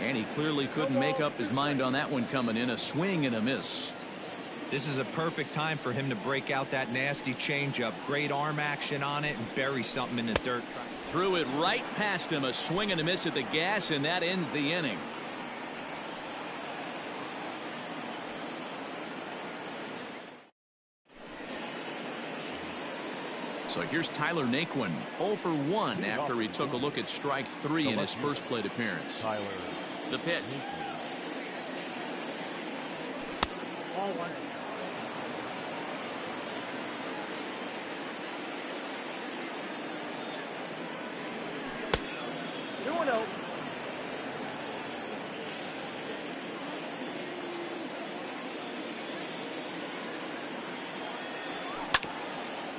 And he clearly couldn't make up his mind on that one coming in. A swing and a miss.
This is a perfect time for him to break out that nasty changeup. Great arm action on it and bury something in the dirt.
Threw it right past him. A swing and a miss at the gas, and that ends the inning. So here's Tyler Naquin, 0 for 1 after he took a look at strike 3 in his first plate appearance. The pitch.
1. 2-0.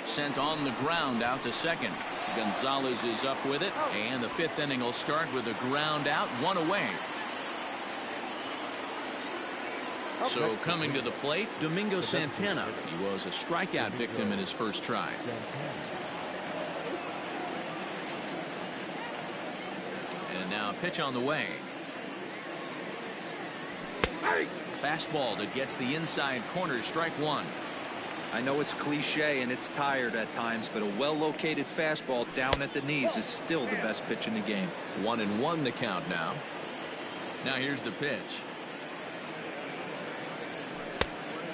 Sent on the ground out to second. Gonzalez is up with it, and the 5th inning will start with a ground out, 1 away. So coming to the plate, Domingo Santana. He was a strikeout victim in his first try. And now a pitch on the way. Fastball that gets the inside corner, strike 1.
I know it's cliche and it's tired at times, but a well-located fastball down at the knees is still the best pitch in the game.
1-1 the count now. Now here's the pitch.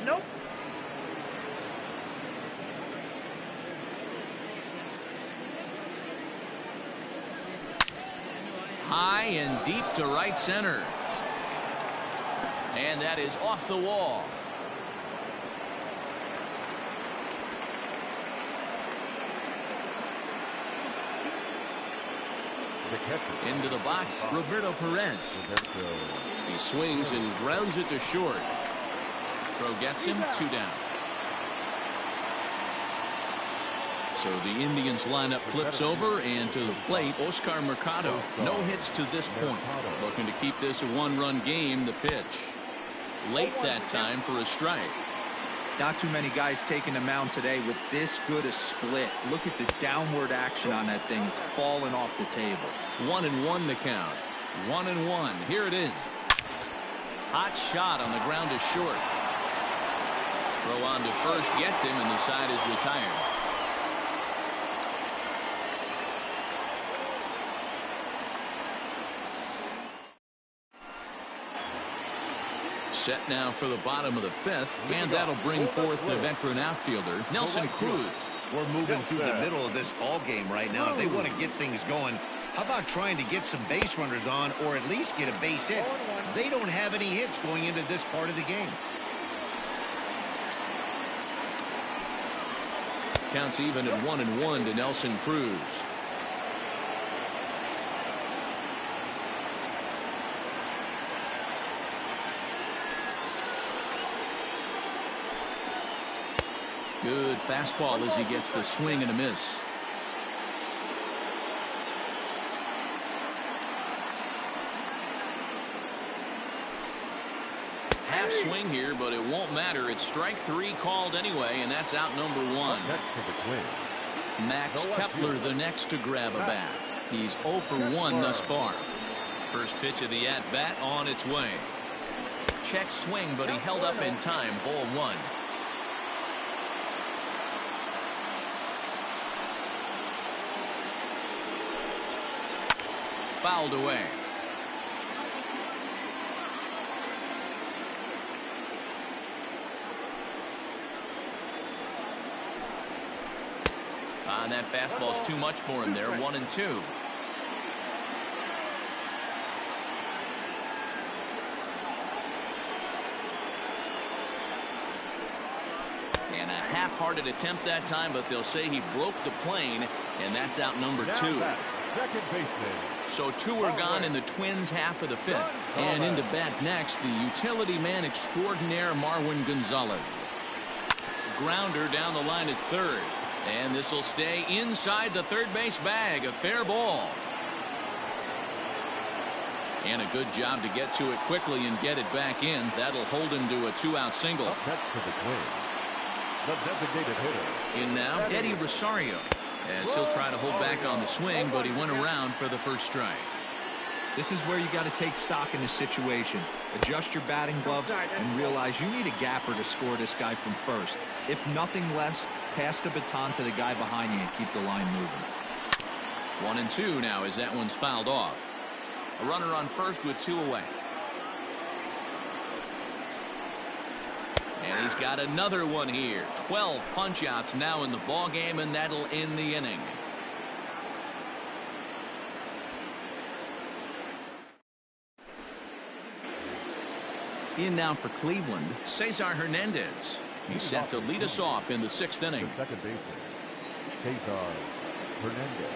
Nope.
High and deep to right center. And that is off the wall.
The catcher.
Into the box, Roberto Perez. He swings and grounds it to short. Throw gets him, 2 down. So the Indians lineup flips over, and to the plate, Oscar Mercado. No hits to this point. Looking to keep this a 1-run game. The pitch. Late that time for a strike.
Not too many guys taking the mound today with this good a split. Look at the downward action on that thing. It's falling off the table.
1-1 the count. 1-1. Here it is. Hot shot on the ground to short. Throw on to first gets him, and the side is retired. Set now for the bottom of the 5th, and that'll bring forth the veteran outfielder, Nelson Cruz.
We're moving through the middle of this ball game right now. If they want to get things going, how about trying to get some base runners on, or at least get a base hit? They don't have any hits going into this part of the game.
Counts even at 1-1 to Nelson Cruz. Good fastball as he gets the swing and a miss. Half swing here, but it won't matter. It's strike 3 called anyway, and that's out number 1. Max Kepler the next to grab a bat. He's 0 for 1 thus far. First pitch of the at-bat on its way. Check swing, but he held up in time. Ball 1. Fouled away. And that fastball's too much for him there. 1-2. And a half-hearted attempt that time, but they'll say he broke the plane, and that's out number 2.
Second baseman.
So 2 are gone in the Twins' half of the 5th. And into bat next, the utility man extraordinaire Marwin Gonzalez. Grounder down the line at third. And this will stay inside the third base bag. A fair ball. And a good job to get to it quickly and get it back in. That'll hold him to a 2-out single.
That's to the Twins. The designated hitter.
In now, Eddie Rosario. As he'll try to hold back on the swing, but he went around for the first strike.
This is where you got to take stock in the situation. Adjust your batting gloves and realize you need a gapper to score this guy from first. If nothing less, pass the baton to the guy behind you and keep the line moving.
1-2 now as that one's fouled off. A runner on first with 2 away. And he's got another one here. 12 punch-outs now in the ball game, and that'll end the inning. In now for Cleveland, Cesar Hernandez. He's set to lead us off in the 6th inning.
The second baseman, Cesar Hernandez.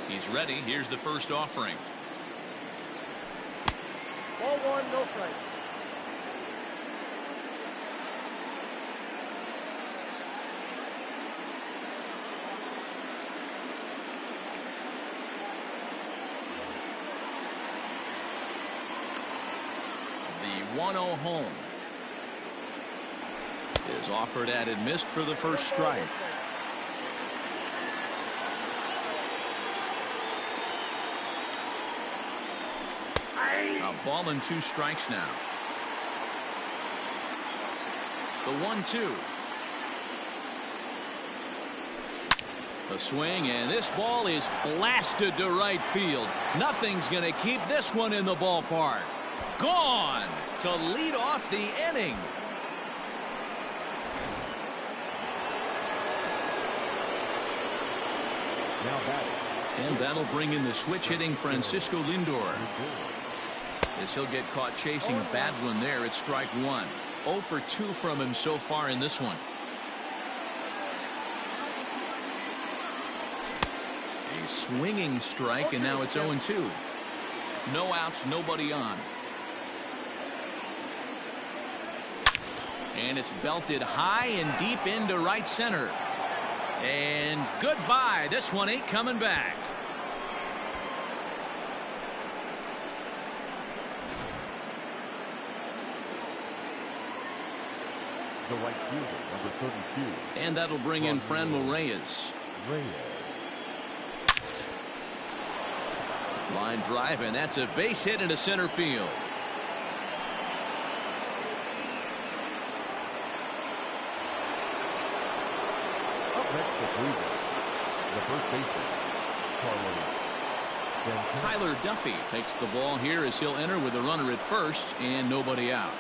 He's ready. Here's the first offering.
Ball one, no strike.
The 1-0 home is offered at and missed for the first strike. A ball and 2 strikes now. The 1-2. A swing, and this ball is blasted to right field. Nothing's going to keep this one in the ballpark. Gone to lead off the inning.
Now batting.
And that'll bring in the switch-hitting Francisco Lindor. As he'll get caught chasing a bad one there at strike 1. 0 for 2 from him so far in this one. A swinging strike, and now it's 0-2. No outs, nobody on. And it's belted high and deep into right center. And goodbye. This one ain't coming back.
The right fielder, number 32.
And that'll bring in Franmil Reyes. Line drive, and that's a base hit into center field.
Up next for Cleveland, the first baseman,
Tyler Duffy takes the ball here as he'll enter with a runner at first and nobody out.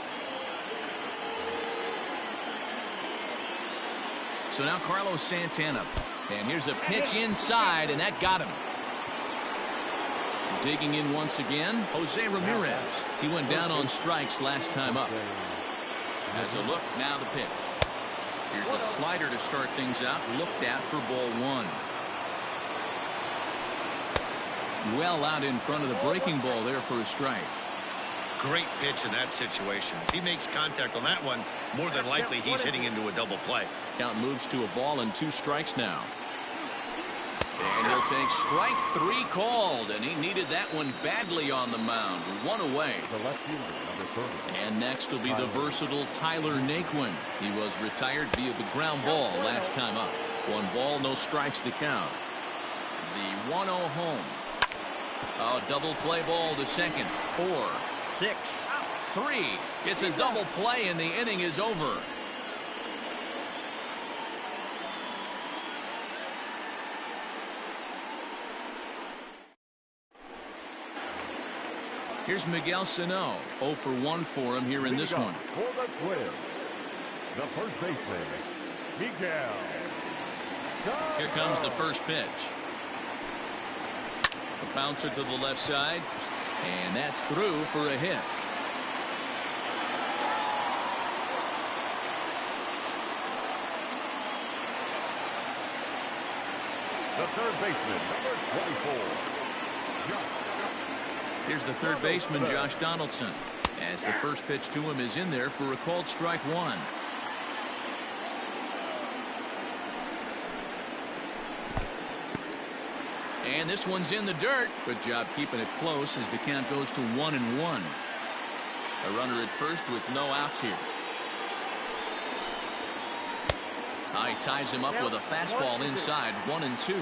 So now Carlos Santana. And here's a pitch inside, and that got him. Digging in once again, Jose Ramirez. He went down on strikes last time up. As a look, now the pitch. Here's a slider to start things out, looked at for ball one. Well out in front of the breaking ball there for a strike.
Great pitch in that situation. If he makes contact on that one, more than likely he's hitting into a double play.
Count moves to a ball and 2 strikes now. And he'll take strike 3 called, and he needed that one badly on the mound. 1 away.
The left fielder, number 30.
And next will be the versatile Tyler Naquin. He was retired via the ground ball last time up. 1 ball, no strikes to count. The 1-0 home. Oh, double play ball to second. 4, 6, 3. It's a double play, and the inning is over. Here's Miguel Sano. 0 for 1 for him here in this one.
For the Twins, the first baseman, Miguel.
Here comes the first pitch. A bouncer to the left side, and that's through for a hit.
The third baseman, number 24.
Here's the third baseman, Josh Donaldson, as the first pitch to him is in there for a called strike 1. And this one's in the dirt. Good job keeping it close as the count goes to 1-1. A runner at first with no outs here. He ties him up with a fastball inside. 1-2.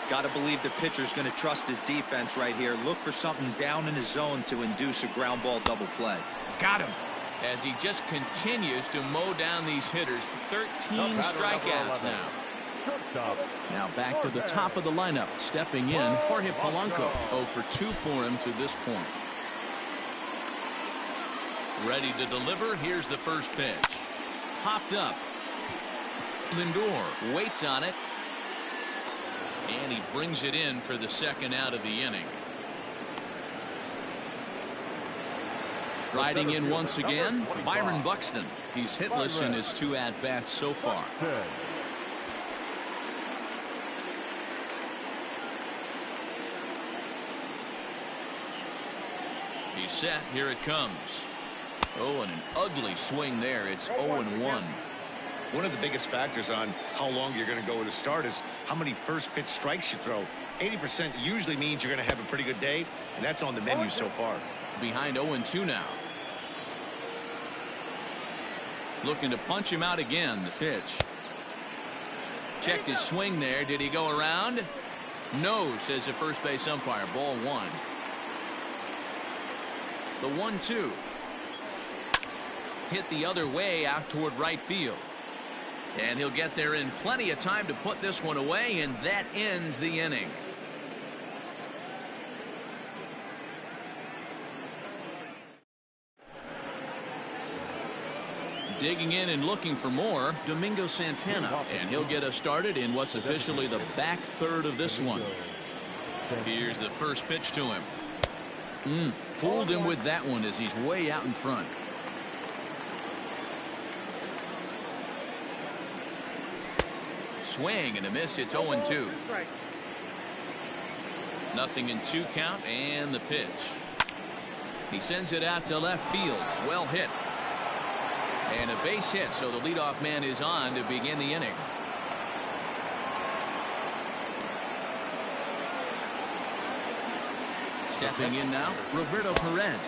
Got to believe the pitcher's going to trust his defense right here. Look for something down in his zone to induce a ground ball double play.
Got him as he just continues to mow down these hitters. 13 strikeouts now. Now back to the top of the lineup. Stepping in, Jorge Polanco. 0 for 2 for him to this point. Ready to deliver. Here's the first pitch. Popped up. Lindor waits on it. And he brings it in for the second out of the inning. Riding in once again, Byron Buxton. He's hitless in his 2 at-bats so far. He's set. Here it comes. Oh, and an ugly swing there. It's 0-1.
One of the biggest factors on how long you're going to go with a start is how many first pitch strikes you throw. 80% usually means you're going to have a pretty good day, and that's on the menu so far.
Behind 0-2 now. Looking to punch him out again. The pitch. Checked his swing there. Did he go around? No, says the first base umpire. Ball 1. The 1-2. Hit the other way out toward right field. And he'll get there in plenty of time to put this one away, and that ends the inning. Digging in and looking for more, Domingo Santana, and he'll get us started in what's officially the back third of this one. Here's the first pitch to him. Fooled him with that one as he's way out in front. Swing and a miss. It's 0-2. Nothing in 2 count, and the pitch. He sends it out to left field. Well hit. And a base hit, so the leadoff man is on to begin the inning. Stepping in now, Roberto Perez.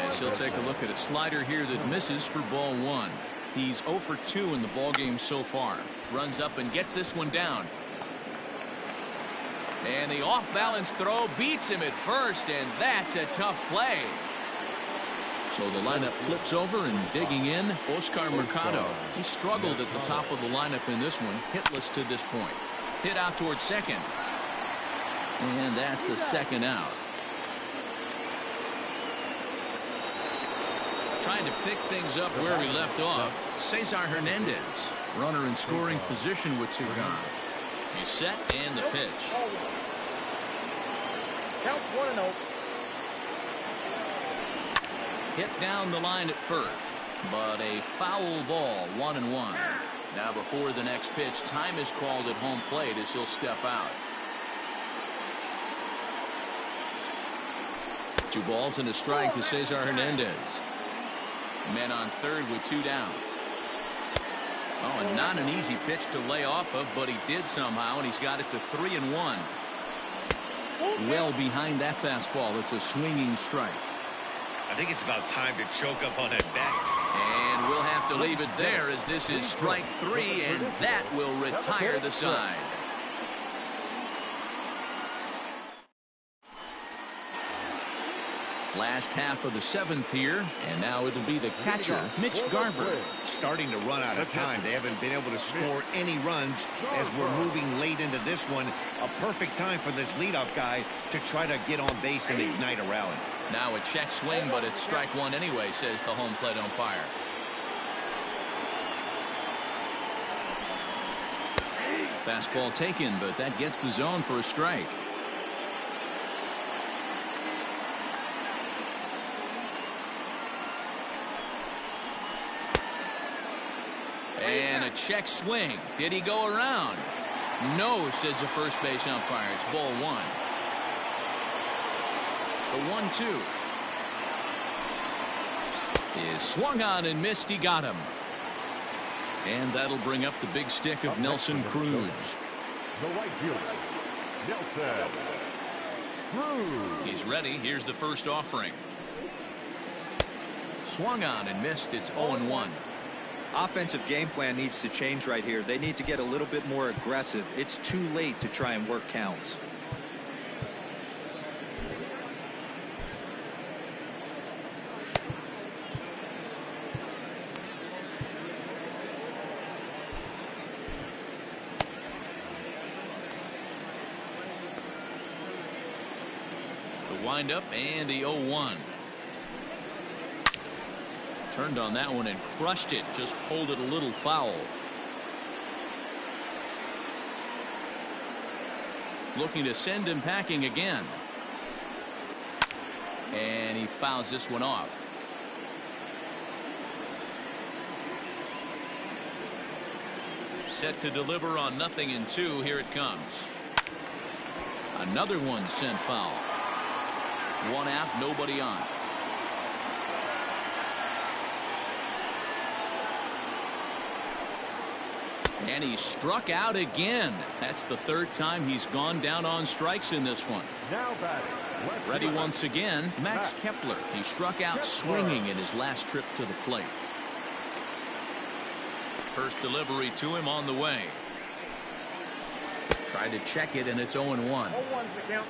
As he'll take a look at a slider here that misses for ball 1. He's 0 for 2 in the ballgame so far. Runs up and gets this one down. And the off-balance throw beats him at first, and that's a tough play. So the lineup flips over, and digging in, Oscar Mercado. He struggled at the top of the lineup in this one, hitless to this point. Hit out towards second. And that's the second out. Trying to pick things up where we left off. Cesar Hernandez, runner in scoring position with two gone. He's set and the pitch.
Counts 1-0.
Hit down the line at first, but a foul ball, 1-1. Now before the next pitch, time is called at home plate as he'll step out. 2 balls and a strike to Cesar Hernandez. Men on third with 2 down. Oh, and not an easy pitch to lay off of, but he did somehow, and he's got it to 3-1. Well behind that fastball. It's a swinging strike.
I think it's about time to choke up on that bat.
And we'll have to leave it there as this is strike 3, and that will retire the side. Last half of the 7th here, and now it'll be the catcher, Mitch Garver.
Starting to run out of time. They haven't been able to score any runs as we're moving late into this one. A perfect time for this leadoff guy to try to get on base and ignite a rally.
Now a check swing, but it's strike 1 anyway, says the home plate umpire. Fastball taken, but that gets the zone for a strike. And a check swing. Did he go around? No, says the first base umpire. It's ball 1. The 1-2 is swung on and missed. He got him. And that'll bring up the big stick of Nelson Cruz.
The right fielder, Nelson Cruz.
He's ready. Here's the first offering. Swung on and missed. It's 0-1.
Offensive game plan needs to change right here. They need to get a little bit more aggressive. It's too late to try and work counts.
The windup and the 0-1. Turned on that one and crushed it. Just pulled it a little foul. Looking to send him packing again. And he fouls this one off. Set to deliver on 0-2. Here it comes. Another one sent foul. 1 out, nobody on. And he struck out again. That's the 3rd time he's gone down on strikes in this one.
Now batting.
Ready once again, Max Kepler. He struck out swinging in his last trip to the plate. First delivery to him on the way. Tried to check it, and it's 0-1.
0-1's the count.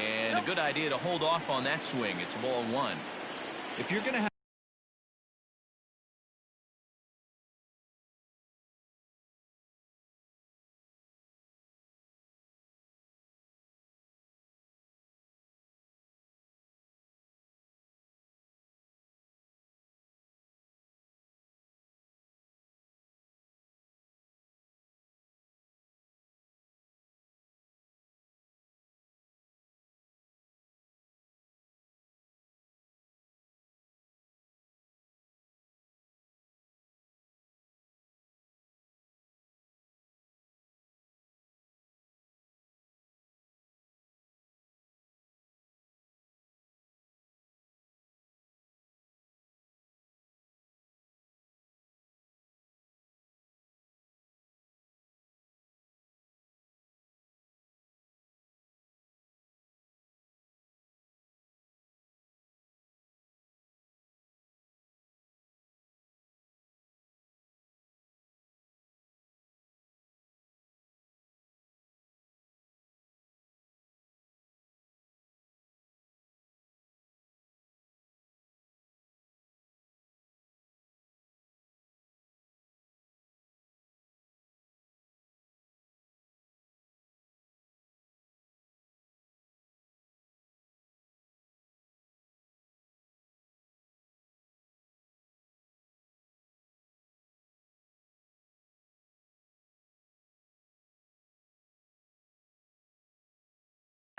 And a good idea to hold off on that swing. It's ball 1.
If you're going to have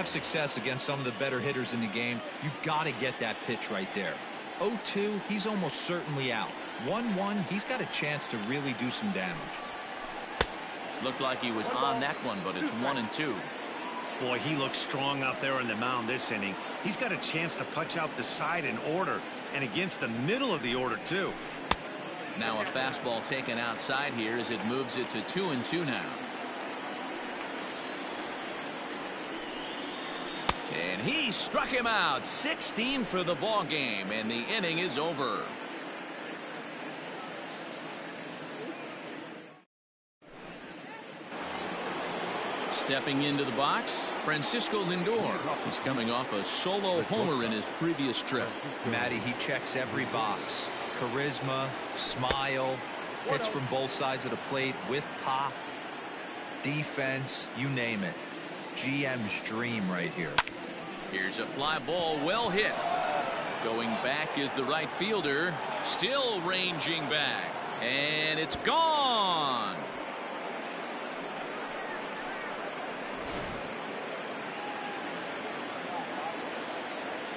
Have success against some of the better hitters in the game, you got to get that pitch right there. 0-2, he's almost certainly out. 1-1, he's got a chance to really do some damage.
Looked like he was on that one, but it's 1-2.
Boy, he looks strong out there on the mound this inning. He's got a chance to punch out the side in order, and against the middle of the order, too.
Now a fastball taken outside here as it moves it to 2-2 now. And he struck him out. 16 for the ball game, and the inning is over. Stepping into the box, Francisco Lindor. He's coming off a solo homer in his previous trip.
Matty, he checks every box. Charisma, smile, hits from both sides of the plate with pop, defense, you name it. GM's dream right here.
Here's a fly ball, well hit. Going back is the right fielder, still ranging back, and it's gone.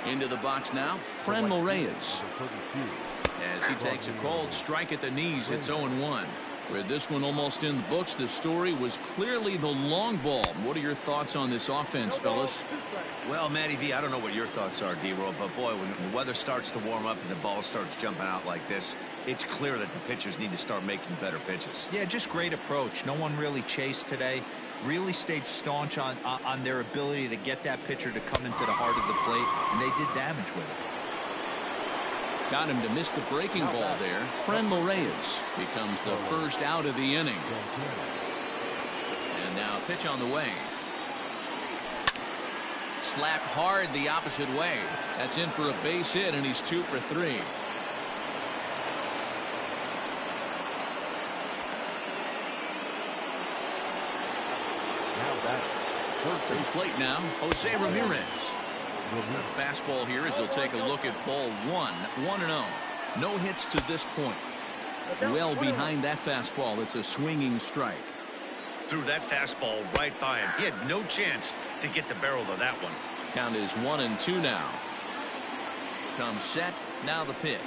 Into the box now, Franmil Reyes. As he takes a cold strike at the knees, it's 0-1. With this one almost in the books, the story was clearly the long ball. What are your thoughts on this offense, fellas?
Well, Matty V, I don't know what your thoughts are, D-Roll, but boy, when the weather starts to warm up and the ball starts jumping out like this, it's clear that the pitchers need to start making better pitches.
Yeah, just great approach. No one really chased today. Really stayed staunch on their ability to get that pitcher to come into the heart of the plate, and they did damage with it.
Got him to miss the breaking ball there. Franmil Reyes becomes the first out of the inning. And now pitch on the way. Slapped hard the opposite way. That's in for a base hit, and he's 2 for 3. To the plate now, Jose Ramirez. The fastball here as he'll take a look at ball 1-0. No hits to this point. Well behind that fastball, it's a swinging strike.
Threw that fastball right by him. He had no chance to get the barrel of that one.
Count is 1-2 now. Comes set, now the pitch.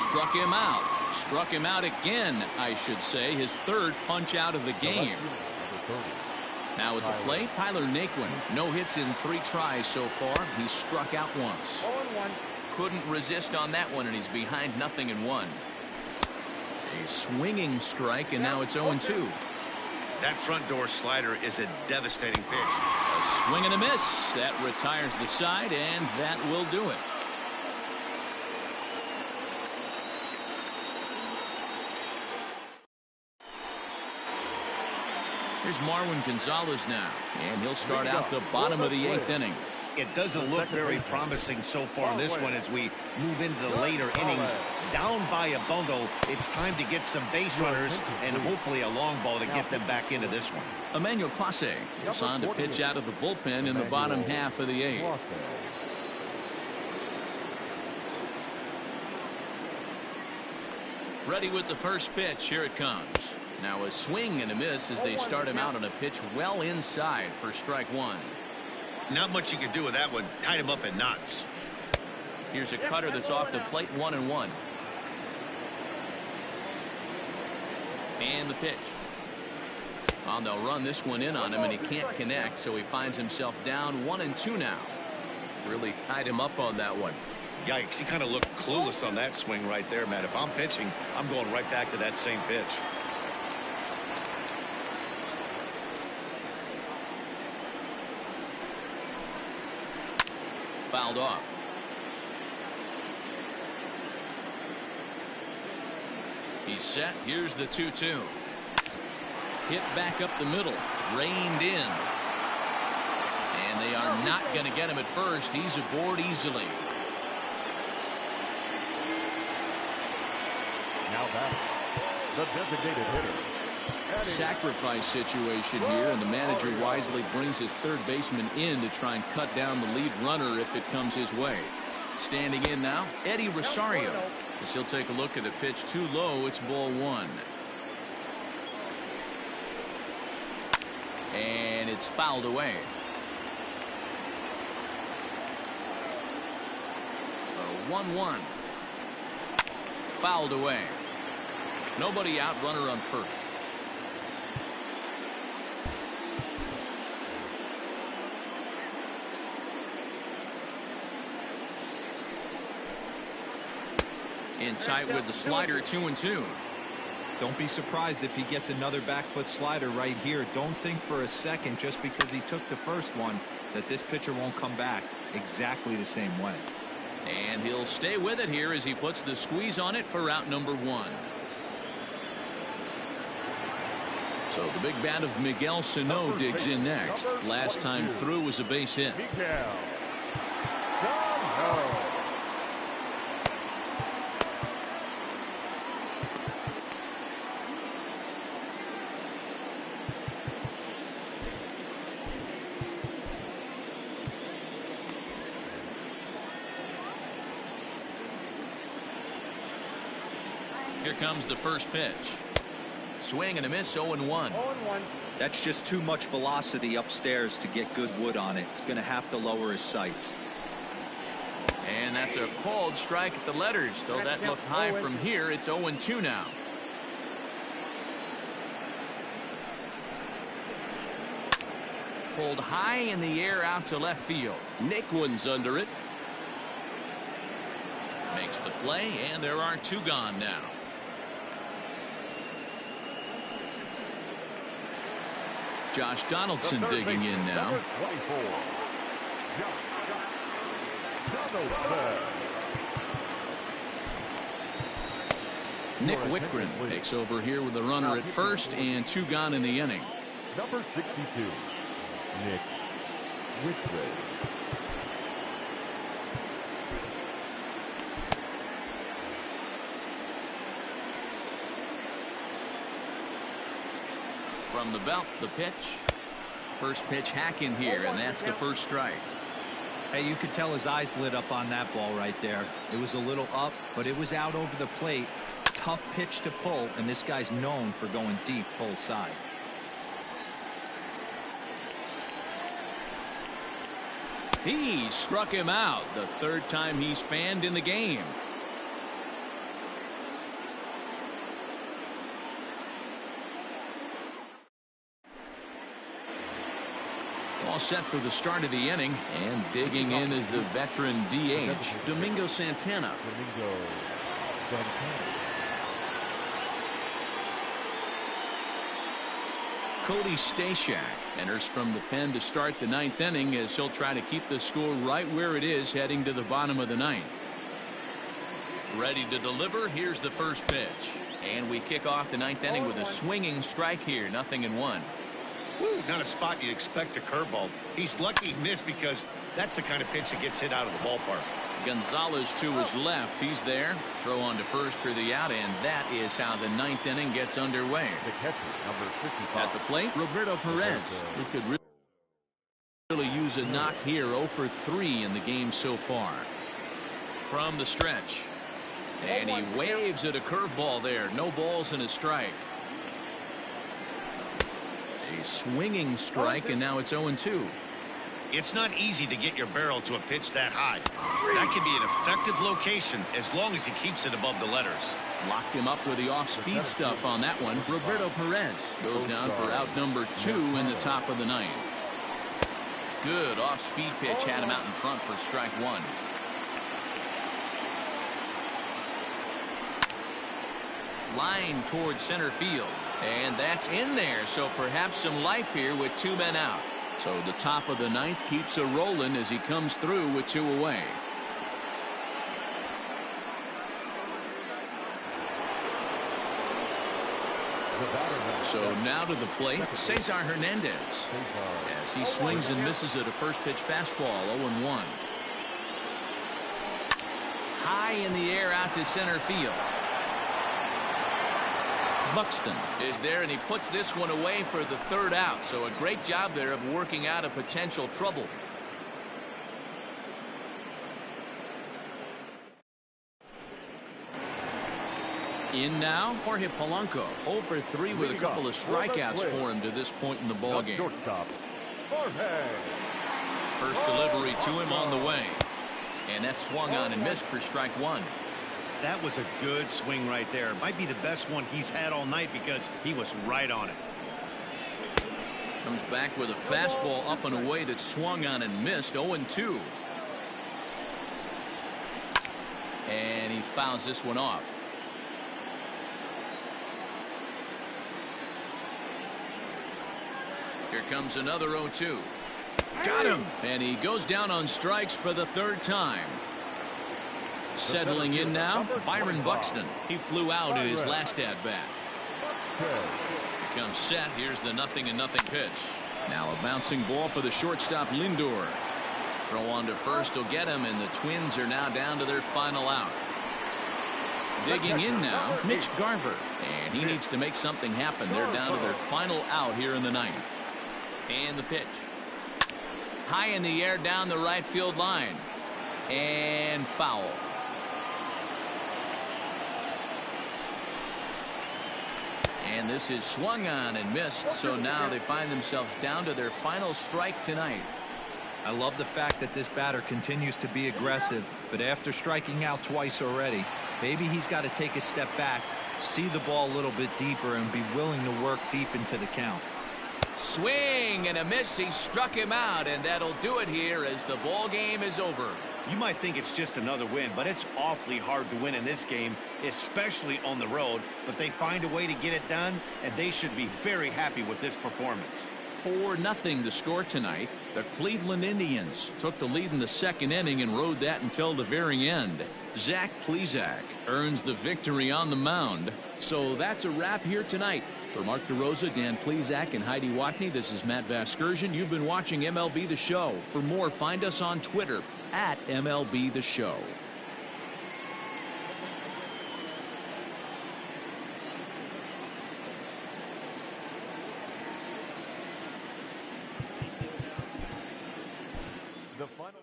Struck him out. Struck him out again, I should say. His third punch out of the game. Now at the plate, Tyler Naquin. No hits in 3 tries so far. He's struck out once. Couldn't resist on that one, and he's behind 0-1. A swinging strike, and now it's 0-2.
That front door slider is a devastating pitch.
A swing and a miss. That retires the side, and that will do it. Here's Marwin Gonzalez now, and he'll start out the bottom of the 8th inning.
It doesn't look very promising so far in this one as we move into the later innings. Down by a bundle, it's time to get some base runners and hopefully a long ball to get them back into this one.
Emmanuel Clase is on to pitch out of the bullpen in the bottom half of the 8th. Ready with the first pitch. Here it comes. Now a swing and a miss as they start him out on a pitch well inside for strike 1.
Not much you can do with that one. Tied him up in knots.
Here's a cutter that's off the plate, 1-1. And the pitch. Well, they'll run this one in on him, and he can't connect, so he finds himself down 1-2 now. Really tied him up on that one.
Yikes, he kind of looked clueless on that swing right there, Matt. If I'm pitching, I'm going right back to that same pitch.
Fouled off. He's set. Here's the 2-2. Hit back up the middle. Reined in. And they are not going to get him at first. He's aboard easily.
Now back, the designated hitter.
Sacrifice situation here, and the manager wisely brings his third baseman in to try and cut down the lead runner if it comes his way. Standing in now, Eddie Rosario. As he'll take a look at a pitch too low, it's ball 1. And it's fouled away. 1-1. Fouled away. Nobody out, runner on first. In tight with the slider, 2-2.
Don't be surprised if he gets another back foot slider right here. Don't think for a second, just because he took the first one, that this pitcher won't come back exactly the same way.
And he'll stay with it here as he puts the squeeze on it for out number 1. So the big bat of Miguel Sano digs in next. Last time through was a base hit. Here comes the first pitch. Swing and a miss, 0-1.
That's just too much velocity upstairs to get good wood on it. It's going to have to lower his sights.
And that's a called strike at the letters. Though that looked high from here, it's 0-2 now. Pulled high in the air out to left field. Nick Wooden's under it. Makes the play, and there are 2 gone now. Josh Donaldson digging in now. Nick Whitgren takes over here with the runner at first and 2 gone in the inning.
Number 62, Nick Whitgren.
From the belt, the pitch. First pitch hack in here, and that's the first strike.
Hey, you could tell his eyes lit up on that ball right there. It was a little up, but it was out over the plate. Tough pitch to pull, and this guy's known for going deep pull side.
He struck him out, the 3rd time he's fanned in the game. All set for the start of the inning, and digging in is the veteran DH, Domingo Santana. Cody Stashak enters from the pen to start the 9th inning as he'll try to keep the score right where it is heading to the bottom of the 9th. Ready to deliver. Here's the first pitch. And we kick off the 9th inning with a swinging strike here. 0-1.
Woo, not a spot you'd expect a curveball. He's lucky he missed because that's the kind of pitch that gets hit out of the ballpark.
Gonzalez to his left. He's there. Throw on to first for the out, and that is how the 9th inning gets underway.
The catcher, number 55.
At the plate, Roberto Perez. He could really use a knock here. 0 for 3 in the game so far. From the stretch. And he waves at a curveball there. No balls and a strike. A swinging strike, and now it's 0-2.
It's not easy to get your barrel to a pitch that high. That can be an effective location as long as he keeps it above the letters.
Locked him up with the off-speed stuff on that one. Roberto Perez goes down for out number 2 in the top of the 9th. Good off-speed pitch had him out in front for strike 1. Line towards center field. And that's in there, so perhaps some life here with 2 men out. So the top of the 9th keeps a rolling as he comes through with 2 away. So now to the plate, Cesar Hernandez. As he swings and misses at a first pitch fastball, 0-1. High in the air out to center field. Buxton is there, and he puts this one away for the 3rd out. So a great job there of working out a potential trouble. In now, Jorge Polanco, 0 for 3 with a couple of strikeouts for him to this point in the ballgame. First delivery to him on the way. And that swung on and missed for strike one.
That was a good swing right there. Might be the best one he's had all night because he was right on it.
Comes back with a fastball up and away that swung on and missed. 0-2. And he fouls this one off. Here comes another 0-2. Got him. And he goes down on strikes for the third time. Settling in now, Byron Buxton. He flew out in his last at-bat. Comes set. Here's the 0-0 pitch. Now a bouncing ball for the shortstop Lindor. Throw on to first will get him, and the Twins are now down to their final out. Digging in now, Mitch Garver. And he needs to make something happen. They're down to their final out here in the ninth. And the pitch. High in the air down the right field line. And foul. And this is swung on and missed, so now they find themselves down to their final strike tonight.
I love the fact that this batter continues to be aggressive, but after striking out twice already, maybe he's got to take a step back, see the ball a little bit deeper, and be willing to work deep into the count.
Swing and a miss. He struck him out, and that'll do it here as the ball game is over.
You might think it's just another win, but it's awfully hard to win in this game, especially on the road. But they find a way to get it done, and they should be very happy with this performance.
4-0 the score tonight. The Cleveland Indians took the lead in the second inning and rode that until the very end. Zach Plesac earns the victory on the mound. So that's a wrap here tonight. For Mark DeRosa, Dan Plesac, and Heidi Watney, this is Matt Vasgersian. You've been watching MLB The Show. For more, find us on Twitter at MLB The Show.
The final